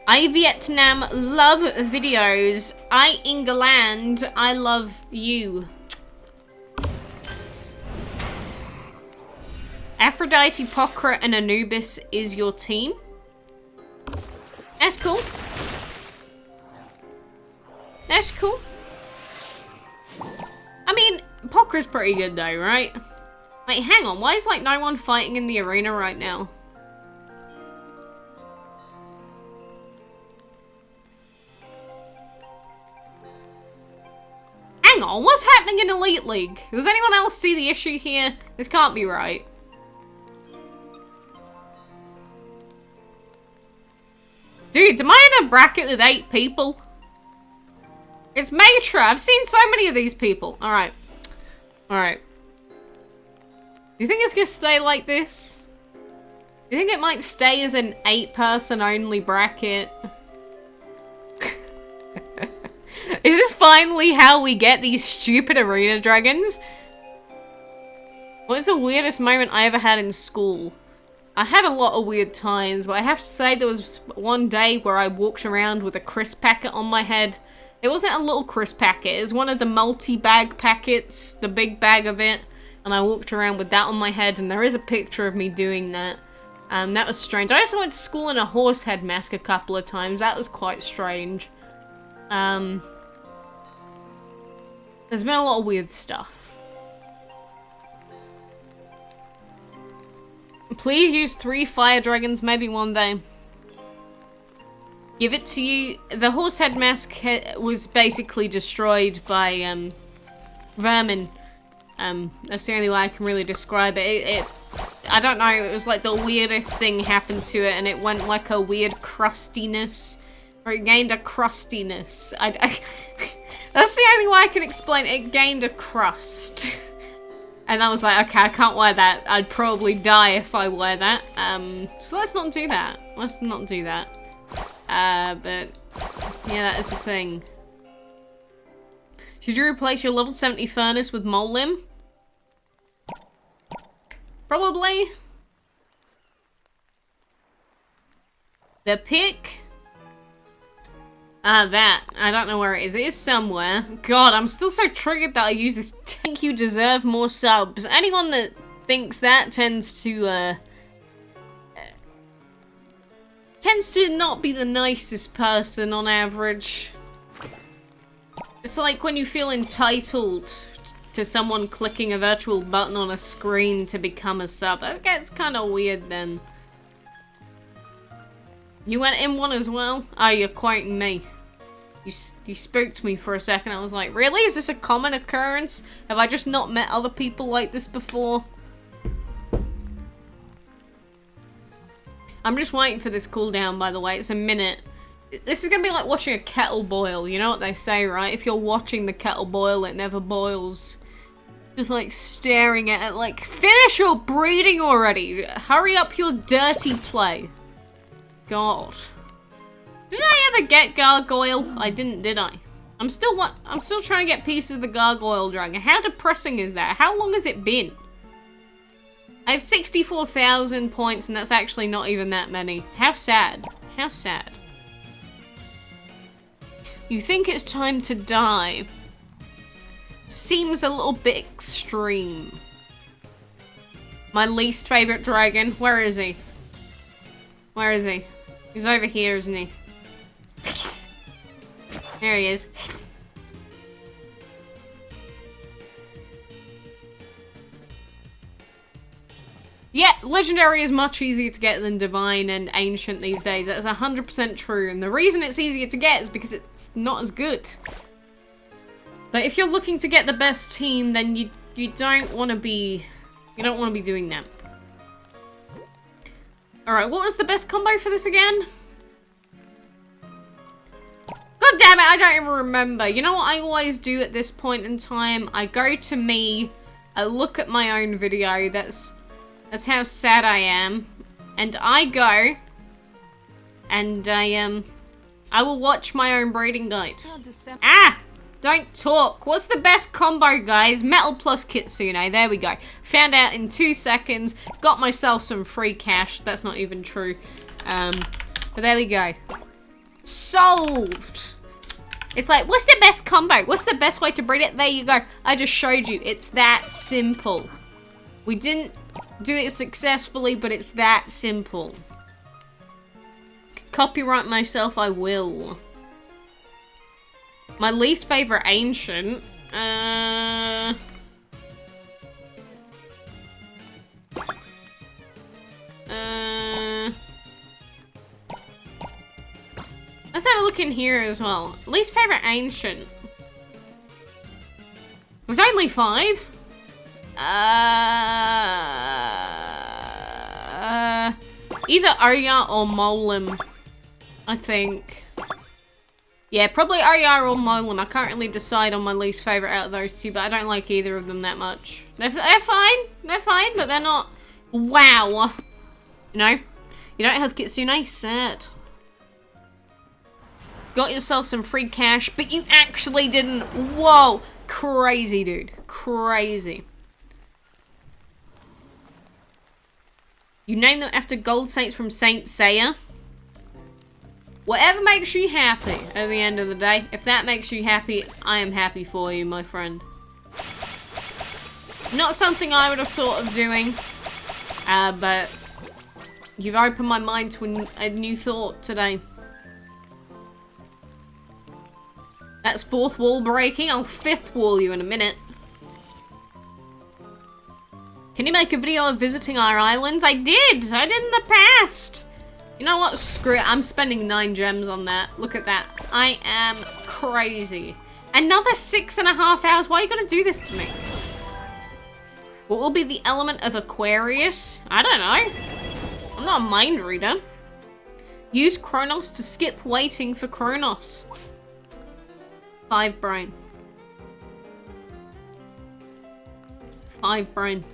I Vietnam love videos. I England, I love you. Aphrodite, Pokra, and Anubis is your team. That's cool. That's cool. I mean, Pokra's pretty good though, right? Wait, hang on. Why is like no one fighting in the arena right now? Hang on, what's happening in Elite League? Does anyone else see the issue here? This can't be right. Dudes, am I in a bracket with 8 people? It's Matra. I've seen so many of these people. Alright. Alright. Do you think it's gonna stay like this? Do you think it might stay as an 8-person only bracket? Is this finally how we get these stupid arena dragons? What is the weirdest moment I ever had in school? I had a lot of weird times, but I have to say there was one day where I walked around with a crisp packet on my head. It wasn't a little crisp packet, it was one of the multi-bag packets, the big bag of it, and I walked around with that on my head, and there is a picture of me doing that. That was strange. I also went to school in a horse head mask a couple of times. That was quite strange. There's been a lot of weird stuff. Please use 3 fire dragons, maybe one day. Give it to you. The horse head mask was basically destroyed by vermin. That's the only way I can really describe it. I don't know, it was like the weirdest thing happened to it, and it went like a weird crustiness. Or it gained a crustiness. That's the only way I can explain it. It gained a crust. And I was like, okay, I can't wear that. I'd probably die if I wear that. So let's not do that. Let's not do that. But yeah, that is a thing. Should you replace your level 70 furnace with mole limb? Probably. The pick. That. I don't know where it is. It is somewhere. God, I'm still so triggered that I use this. Think you deserve more subs. Anyone that thinks that tends to not be the nicest person on average. It's like when you feel entitled to someone clicking a virtual button on a screen to become a sub. That gets kind of weird then. You went in one as well? Oh, you're quoting me. You spooked me for a second. I was like, really? Is this a common occurrence? Have I just not met other people like this before? I'm just waiting for this cooldown, by the way. It's a minute. This is gonna be like watching a kettle boil. You know what they say, right? If you're watching the kettle boil, it never boils. Just like staring at it like, finish your breeding already! Hurry up your dirty play. God. Did I ever get gargoyle? I didn't, did I? I'm still trying to get pieces of the gargoyle dragon. How depressing is that? How long has it been? I have 64,000 points and that's actually not even that many. How sad. How sad. You think it's time to die? Seems a little bit extreme. My least favorite dragon. Where is he? Where is he? He's over here, isn't he? There he is. Yeah, legendary is much easier to get than divine and ancient these days. That is 100% true. And the reason it's easier to get is because it's not as good. But if you're looking to get the best team, then you don't want to be doing that. Alright, what was the best combo for this again? God damn it, I don't even remember. You know what I always do at this point in time? I go to me, I look at my own video, that's how sad I am. And I go, and I will watch my own breeding guide. Ah! Don't talk. What's the best combo, guys? Metal plus Kitsune. There we go. Found out in 2 seconds. Got myself some free cash. That's not even true. But there we go. Solved. It's like, what's the best combo? What's the best way to breed it? There you go. I just showed you. It's that simple. We didn't do it successfully, but it's that simple. Copyright myself, I will. My least favorite ancient. Let's have a look in here as well. Least favorite ancient. Was only 5. Either Oya or Molim, I think. Yeah, probably Oya or Molim. I can't really decide on my least favorite out of those two, but I don't like either of them that much. They're fine. They're fine, but they're not. Wow. You know? You don't have Kitsune? Sad. Got yourself some free cash, but you actually didn't. Whoa. Crazy, dude. Crazy. You named them after gold saints from Saint Seiya. Whatever makes you happy at the end of the day. If that makes you happy, I am happy for you, my friend. Not something I would have thought of doing. But you've opened my mind to a new thought today. That's 4th wall breaking. I'll 5th wall you in a minute. Can you make a video of visiting our islands? I did in the past. You know what? Screw it. I'm spending 9 gems on that. Look at that. I am crazy. Another 6.5 hours. Why are you gonna do this to me? What will be the element of Aquarius? I don't know. I'm not a mind reader. Use Kronos to skip waiting for Kronos. 5 brain. 5 brain.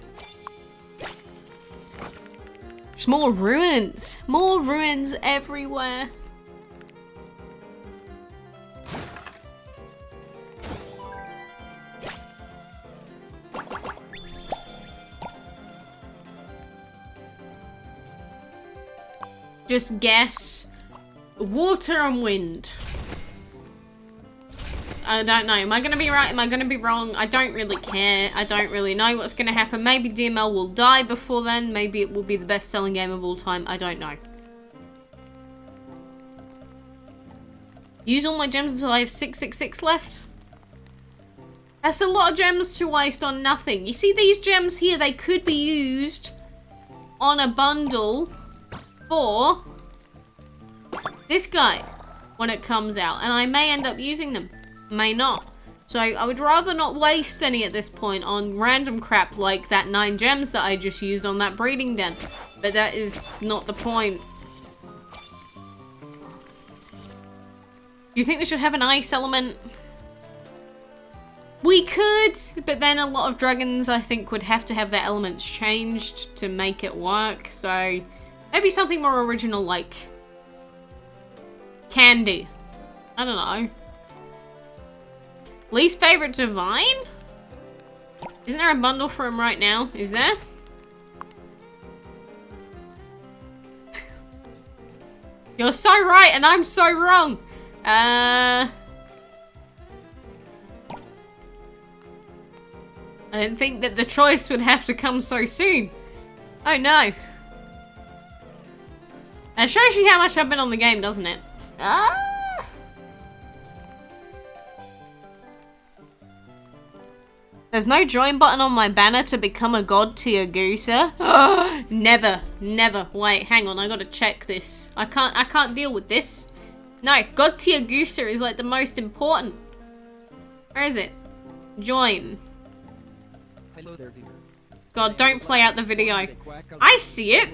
There's more ruins. More ruins everywhere. Just guess. Water and wind. I don't know. Am I going to be right? Am I going to be wrong? I don't really care. I don't really know what's going to happen. Maybe DML will die before then. Maybe it will be the best-selling game of all time. I don't know. Use all my gems until I have 666 left. That's a lot of gems to waste on nothing. You see these gems here? They could be used on a bundle for this guy when it comes out. And I may end up using them. May not. So I would rather not waste any at this point on random crap like that 9 gems that I just used on that breeding den. But that is not the point. Do you think we should have an ice element? We could, but then a lot of dragons I think would have to have their elements changed to make it work. So maybe something more original like candy. I don't know. Least favorite divine? Isn't there a bundle for him right now? Is there? You're so right and I'm so wrong. I didn't think that the choice would have to come so soon. Oh no. That shows you how much I've been on the game, doesn't it? Ah! There's no join button on my banner to become a god tier gooser. Never, never. Wait, hang on, I gotta check this. I can't deal with this. No, god tier gooser is like the most important. Where is it? Join. Hello there, dear. God, don't play out the video. I see it.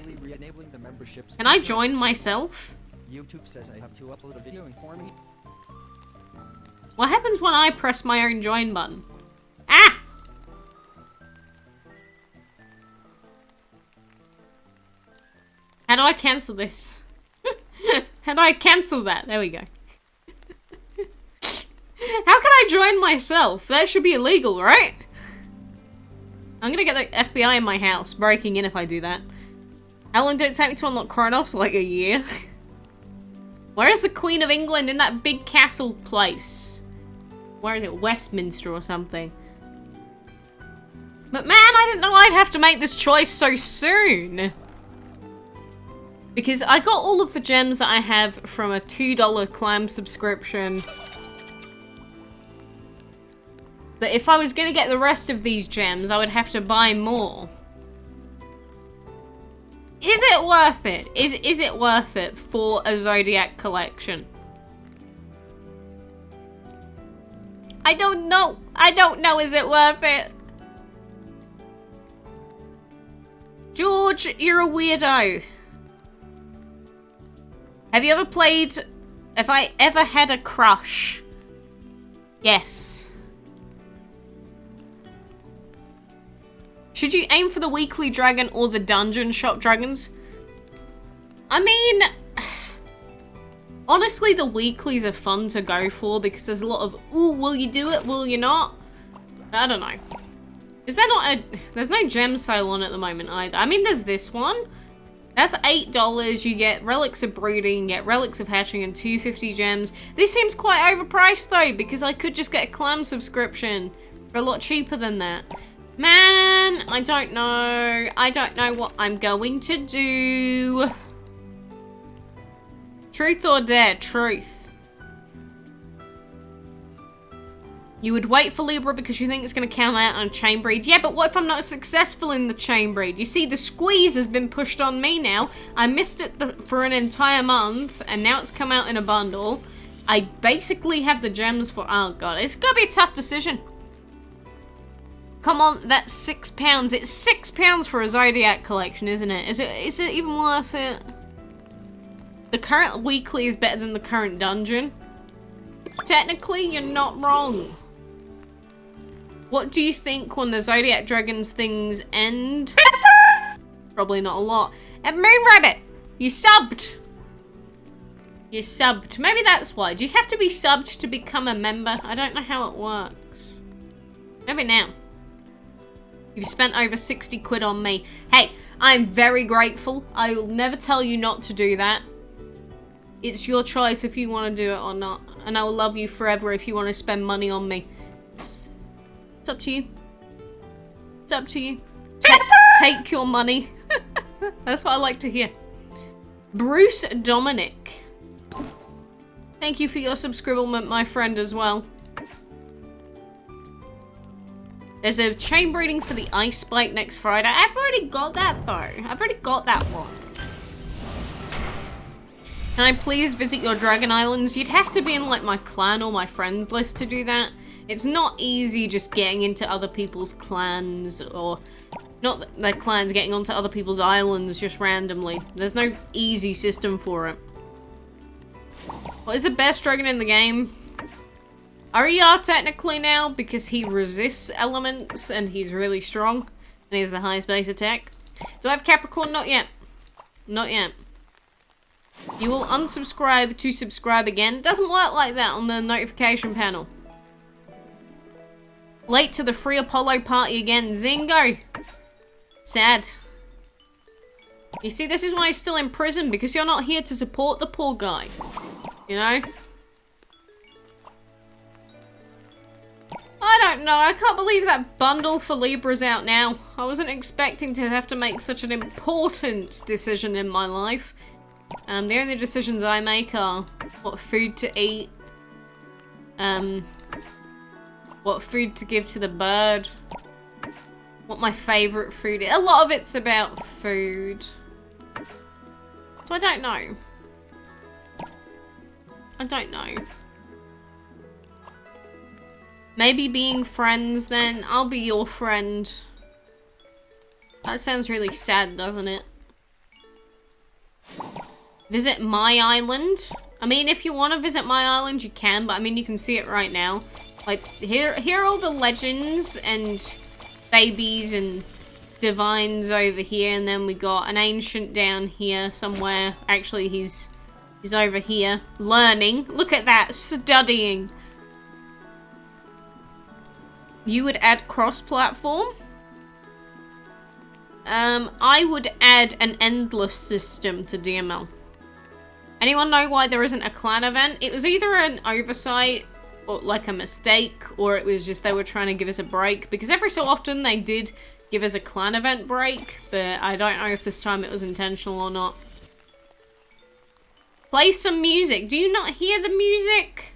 Can I join myself? YouTube says I have to upload a video informing you. What happens when I press my own join button? Ah! How do I cancel this? How do I cancel that? There we go. How can I join myself? That should be illegal, right? I'm gonna get the FBI in my house, breaking in if I do that. How long did it take me to unlock Kronos? Like a year. Where is the Queen of England in that big castle place? Where is it? Westminster or something. But man, I didn't know I'd have to make this choice so soon. Because I got all of the gems that I have from a $2 climb subscription. But if I was going to get the rest of these gems, I would have to buy more. Is it worth it? Is it worth it for a Zodiac collection? I don't know. I don't know. Is it worth it? George, you're a weirdo. Have you ever played... Have I ever had a crush? Yes. Should you aim for the weekly dragon or the dungeon shop dragons? I mean... Honestly, the weeklies are fun to go for because there's a lot of, ooh, will you do it? Will you not? I don't know. Is there not a... There's no gem sale on at the moment either. I mean, there's this one. That's $8. You get Relics of Brooding, you get Relics of Hatching, and 250 gems. This seems quite overpriced though, because I could just get a clan subscription for a lot cheaper than that. Man, I don't know. I don't know what I'm going to do. Truth or dare? Truth. You would wait for Libra because you think it's going to come out on a chain breed. Yeah, but what if I'm not successful in the chain breed? You see, the squeeze has been pushed on me now. I missed it for an entire month, and now it's come out in a bundle. I basically have the gems for... Oh, God. It's going to be a tough decision. Come on, that's £6. It's £6 for a Zodiac collection, isn't it? Is it even worth it? The current weekly is better than the current dungeon. Technically, you're not wrong. What do you think when the Zodiac Dragons things end? Probably not a lot. And Moon Rabbit, you subbed. You subbed. Maybe that's why. Do you have to be subbed to become a member? I don't know how it works. Maybe now. You've spent over 60 quid on me. Hey, I'm very grateful. I will never tell you not to do that. It's your choice if you want to do it or not. And I will love you forever if you want to spend money on me. It's up to you. It's up to you. Take your money. That's what I like to hear. Bruce Dominic. Thank you for your subscribement, my friend, as well. There's a chain breeding for the Ice Spike next Friday. I've already got that, though. I've already got that one. Can I please visit your Dragon Islands? You'd have to be in, like, my clan or my friends list to do that. It's not easy just getting into other people's clans, or not their clans, getting onto other people's islands just randomly. There's no easy system for it. What is the best dragon in the game? RER technically now, because he resists elements and he's really strong. And he has the highest base attack. Do I have Capricorn? Not yet. Not yet. You will unsubscribe to subscribe again. It doesn't work like that on the notification panel. Late to the free Apollo party again. Zingo. Sad. You see, this is why he's still in prison, because you're not here to support the poor guy. You know? I don't know. I can't believe that bundle for Libra's out now. I wasn't expecting to have to make such an important decision in my life. The only decisions I make are what food to eat, what food to give to the bird, what my favourite food is. A lot of it's about food. So I don't know. I don't know. Maybe being friends then. I'll be your friend. That sounds really sad, doesn't it? Visit my island? I mean, if you want to visit my island, you can, but I mean, you can see it right now. Like, here are all the legends and babies and divines over here, and then we got an ancient down here somewhere. Actually, he's over here, learning. Look at that, studying. You would add cross-platform? I would add an endless system to DML. Anyone know why there isn't a clan event? It was either an oversight, or like a mistake, or it was just they were trying to give us a break. Because every so often they did give us a clan event break, but I don't know if this time it was intentional or not. Play some music. Do you not hear the music?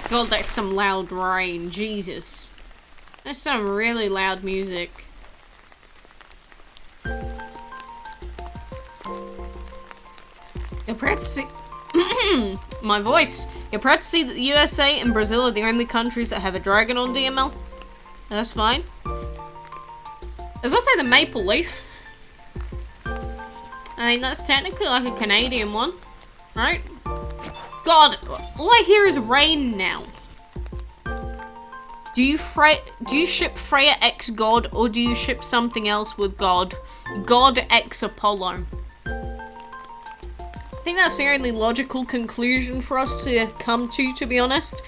God, that's some loud rain. Jesus. That's some really loud music. You're proud to see... My voice. You're proud to see that the USA and Brazil are the only countries that have a dragon on DML? That's fine. There's also the maple leaf. I mean, that's technically like a Canadian one, right? God, all I hear is rain now. Do you ship Freya X God, or do you ship something else with God? God X Apollo. I think that's the only logical conclusion for us to come to be honest.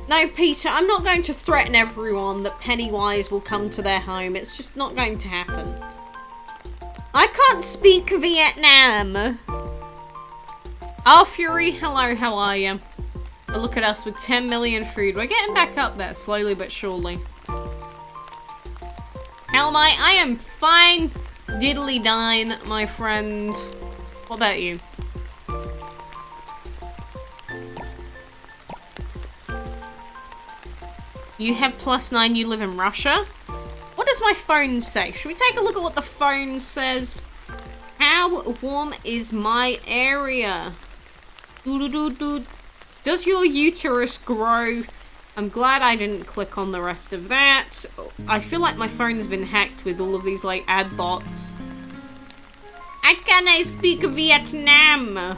No, Peter, I'm not going to threaten everyone that Pennywise will come to their home. It's just not going to happen. I can't speak Vietnam. Oh, Fury, hello, how are you? But look at us with 10 million food. We're getting back up there, slowly but surely. How am I? I am fine. Diddly dine, my friend. What about you? You have +9, you live in Russia? What does my phone say? Should we take a look at what the phone says? How warm is my area? Does your uterus grow? I'm glad I didn't click on the rest of that. I feel like my phone's been hacked with all of these like ad bots. How can I speak Vietnam?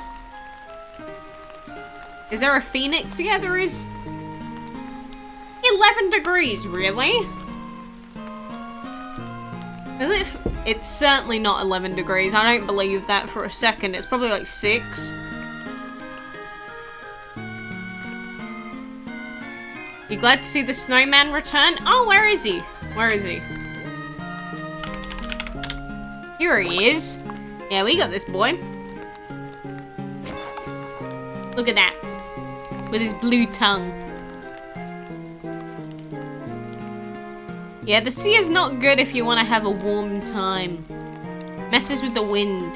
Is there a phoenix? Yeah, there is. 11 degrees, really? As if it's certainly not 11 degrees. I don't believe that for a second. It's probably like 6. You glad to see the snowman return? Oh, where is he? Where is he? Here he is. Yeah, we got this boy. Look at that. With his blue tongue. Yeah, the sea is not good if you want to have a warm time. Messes with the wind.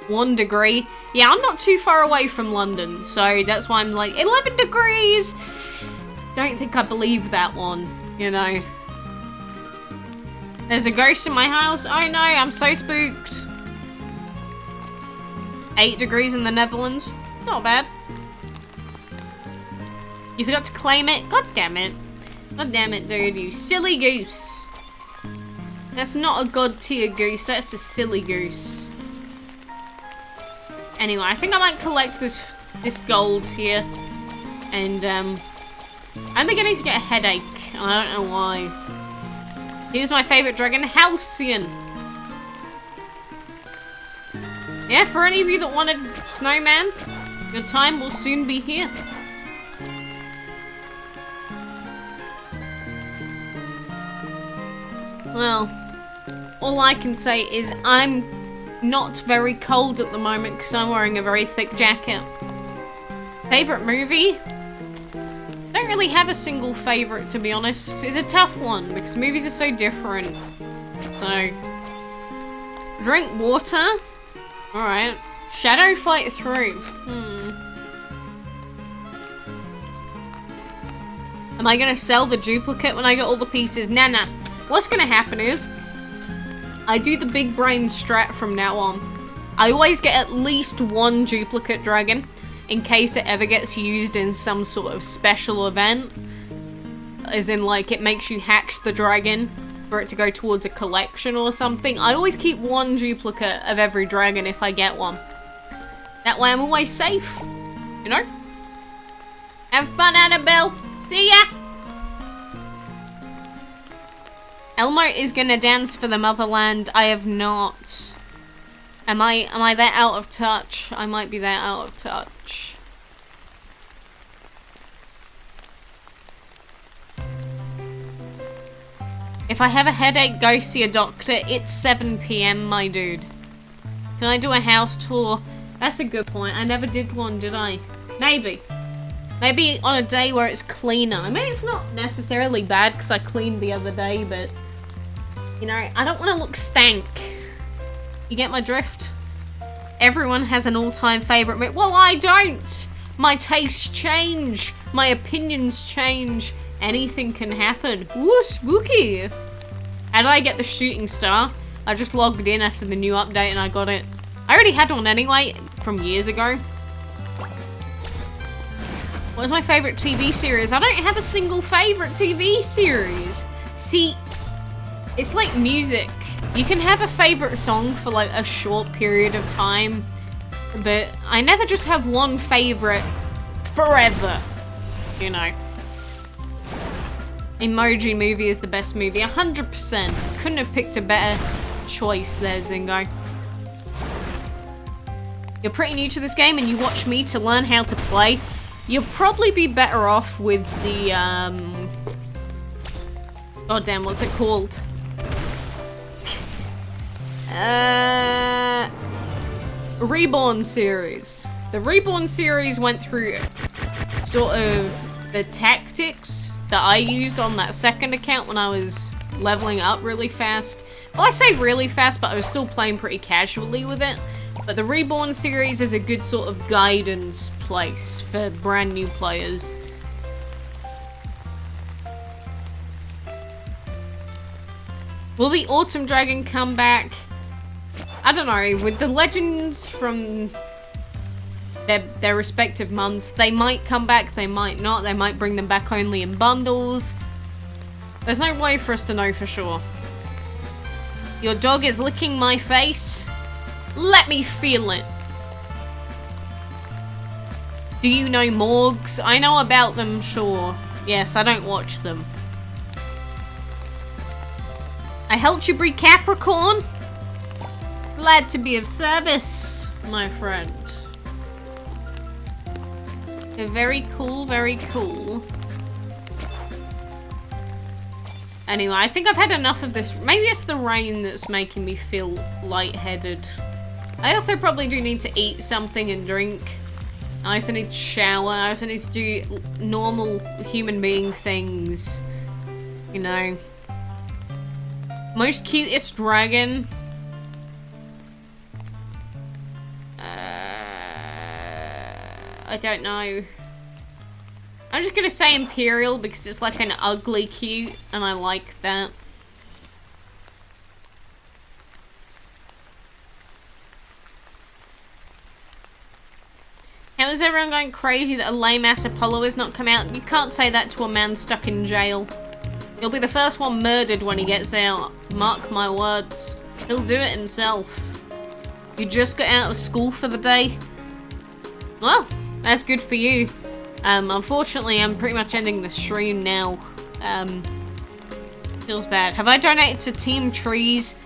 1 degree. Yeah, I'm not too far away from London, so that's why I'm like, 11 degrees! Don't think I believe that one, you know. There's a ghost in my house. Oh no, I'm so spooked. 8 degrees in the Netherlands. Not bad. You forgot to claim it? God damn it. God damn it, dude, you silly goose. That's not a god tier goose, that's a silly goose. Anyway, I think I might collect this gold here. And, I'm beginning to get a headache. I don't know why. Here's my favourite dragon, Halcyon. Yeah, for any of you that wanted snowman, your time will soon be here. Well, all I can say is I'm not very cold at the moment because I'm wearing a very thick jacket. Favorite movie? Don't really have a single favorite, to be honest. It's a tough one because movies are so different. So, drink water. Alright. Shadow fight through. Am I gonna sell the duplicate when I get all the pieces? Nah. What's gonna happen is, I do the big brain strat from now on. I always get at least one duplicate dragon in case it ever gets used in some sort of special event. As in, like, it makes you hatch the dragon for it to go towards a collection or something. I always keep one duplicate of every dragon if I get one. That way I'm always safe, you know? Have fun, Annabelle! See ya! Elmo is gonna dance for the motherland. I have not. Am I that out of touch? I might be that out of touch. If I have a headache, go see a doctor. It's 7 PM, my dude. Can I do a house tour? That's a good point. I never did one, did I? Maybe. Maybe on a day where it's cleaner. I mean, it's not necessarily bad because I cleaned the other day, but... You know, I don't want to look stank. You get my drift? Everyone has an all-time favourite movie. Well, I don't! My tastes change. My opinions change. Anything can happen. Ooh, spooky! How did I get the shooting star? I just logged in after the new update and I got it. I already had one anyway, from years ago. What's my favourite TV series? I don't have a single favourite TV series. See, it's like music. You can have a favourite song for like a short period of time, but I never just have one favourite forever, you know. Emoji Movie is the best movie, 100%. Couldn't have picked a better choice there, Zingo. You're pretty new to this game and you watch me to learn how to play. You'll probably be better off with the, oh damn, what's it called? Reborn series. The Reborn series went through sort of the tactics that I used on that second account when I was leveling up really fast. Well, I say really fast, but I was still playing pretty casually with it. But the Reborn series is a good sort of guidance place for brand new players. Will the Autumn Dragon come back? I don't know, with the legends from their respective months, they might come back, they might not, they might bring them back only in bundles. There's no way for us to know for sure. Your dog is licking my face. Let me feel it. Do you know morgues? I know about them, sure. Yes, I don't watch them. I helped you breed Capricorn. Glad to be of service, my friend. Very cool, very cool. Anyway, I think I've had enough of this. Maybe it's the rain that's making me feel lightheaded. I also probably do need to eat something and drink. I also need to shower. I also need to do normal human being things. You know. Most cutest dragon. I don't know. I'm just gonna say Imperial because it's like an ugly cute and I like that. How is everyone going crazy that a lame ass Apollo has not come out? You can't say that to a man stuck in jail. He'll be the first one murdered when he gets out. Mark my words. He'll do it himself. You just got out of school for the day? Well, that's good for you. Unfortunately, I'm pretty much ending the stream now. Feels bad. Have I donated to Team Trees?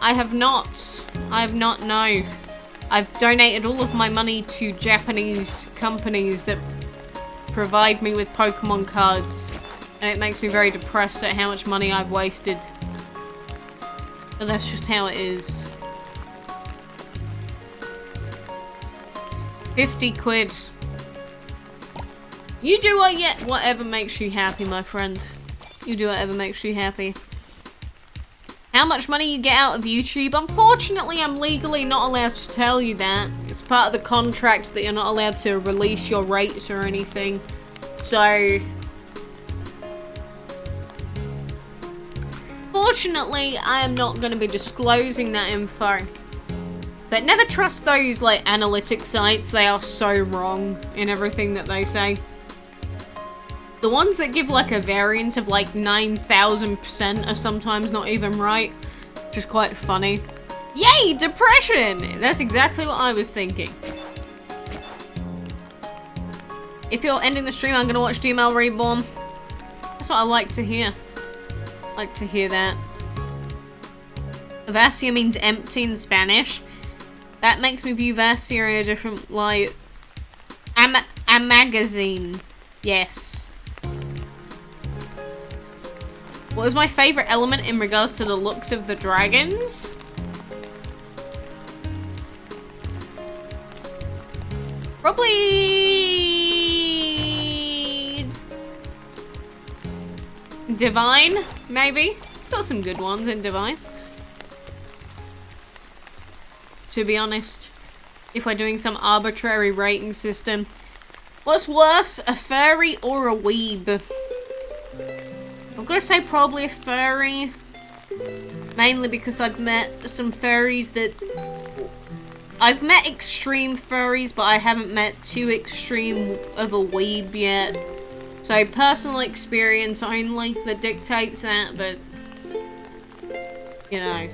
I have not. I have not, no. I've donated all of my money to Japanese companies that provide me with Pokemon cards. And it makes me very depressed at how much money I've wasted. But that's just how it is. 50 quid. You do whatever makes you happy, my friend. You do whatever makes you happy. How much money you get out of YouTube? Unfortunately, I'm legally not allowed to tell you that. It's part of the contract that you're not allowed to release your rates or anything. So... fortunately, I am not going to be disclosing that info. But never trust those, like, analytic sites. They are so wrong in everything that they say. The ones that give, like, a variance of, like, 9,000% are sometimes not even right. Which is quite funny. Yay, depression! That's exactly what I was thinking. If you're ending the stream, I'm going to watch DML Reborn. That's what I like to hear. I like to hear that. Vacío means empty in Spanish. That makes me view Vacío in a different light. A magazine. Yes. What was my favourite element in regards to the looks of the dragons? Probably... Divine, maybe? It's got some good ones in Divine. To be honest, if we're doing some arbitrary rating system. What's worse, a furry or a weeb? I'm gonna say probably a furry. Mainly because I've met some furries that... I've met extreme furries, but I haven't met too extreme of a weeb yet. So personal experience only that dictates that, but... you know.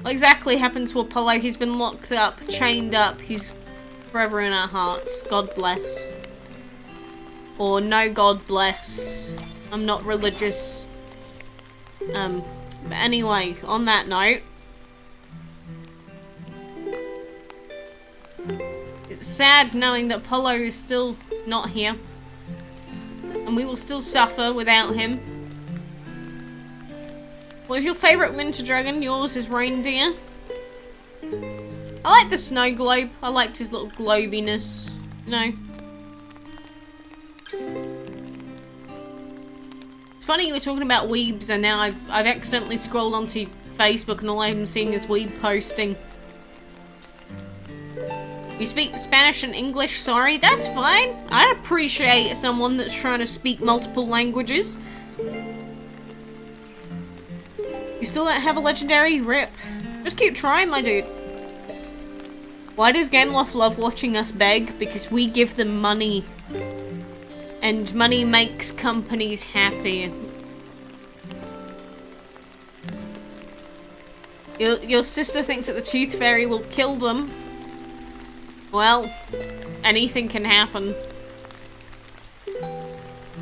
What exactly happened to Apollo? He's been locked up, chained up. He's forever in our hearts. God bless. Or no God bless. I'm not religious. But anyway, on that note. It's sad knowing that Apollo is still not here. And we will still suffer without him. What is your favourite winter dragon? Yours is reindeer. I like the snow globe. I liked his little globiness. You know. It's funny you were talking about weebs and now I've accidentally scrolled onto Facebook and all I'm seeing is weeb posting. You speak Spanish and English, sorry. That's fine. I appreciate someone that's trying to speak multiple languages. You still don't have a legendary? Rip. Just keep trying, my dude. Why does Gameloft love watching us beg? Because we give them money. And money makes companies happy. Your sister thinks that the Tooth Fairy will kill them. Well, anything can happen.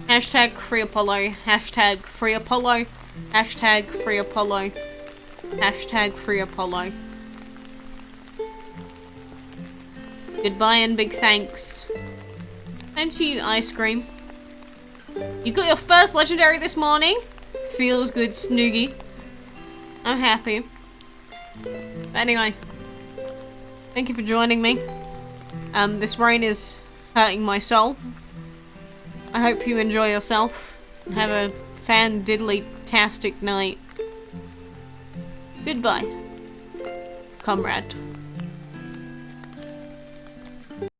Hashtag free Apollo. Hashtag free Apollo. Hashtag free Apollo. Hashtag free Apollo. Goodbye and big thanks. Same to you, Ice Cream. You got your first legendary this morning. Feels good, Snoogie. I'm happy. But anyway. Thank you for joining me. This rain is hurting my soul. I hope you enjoy yourself. And have a fan-diddly-tastic night. Goodbye, comrade.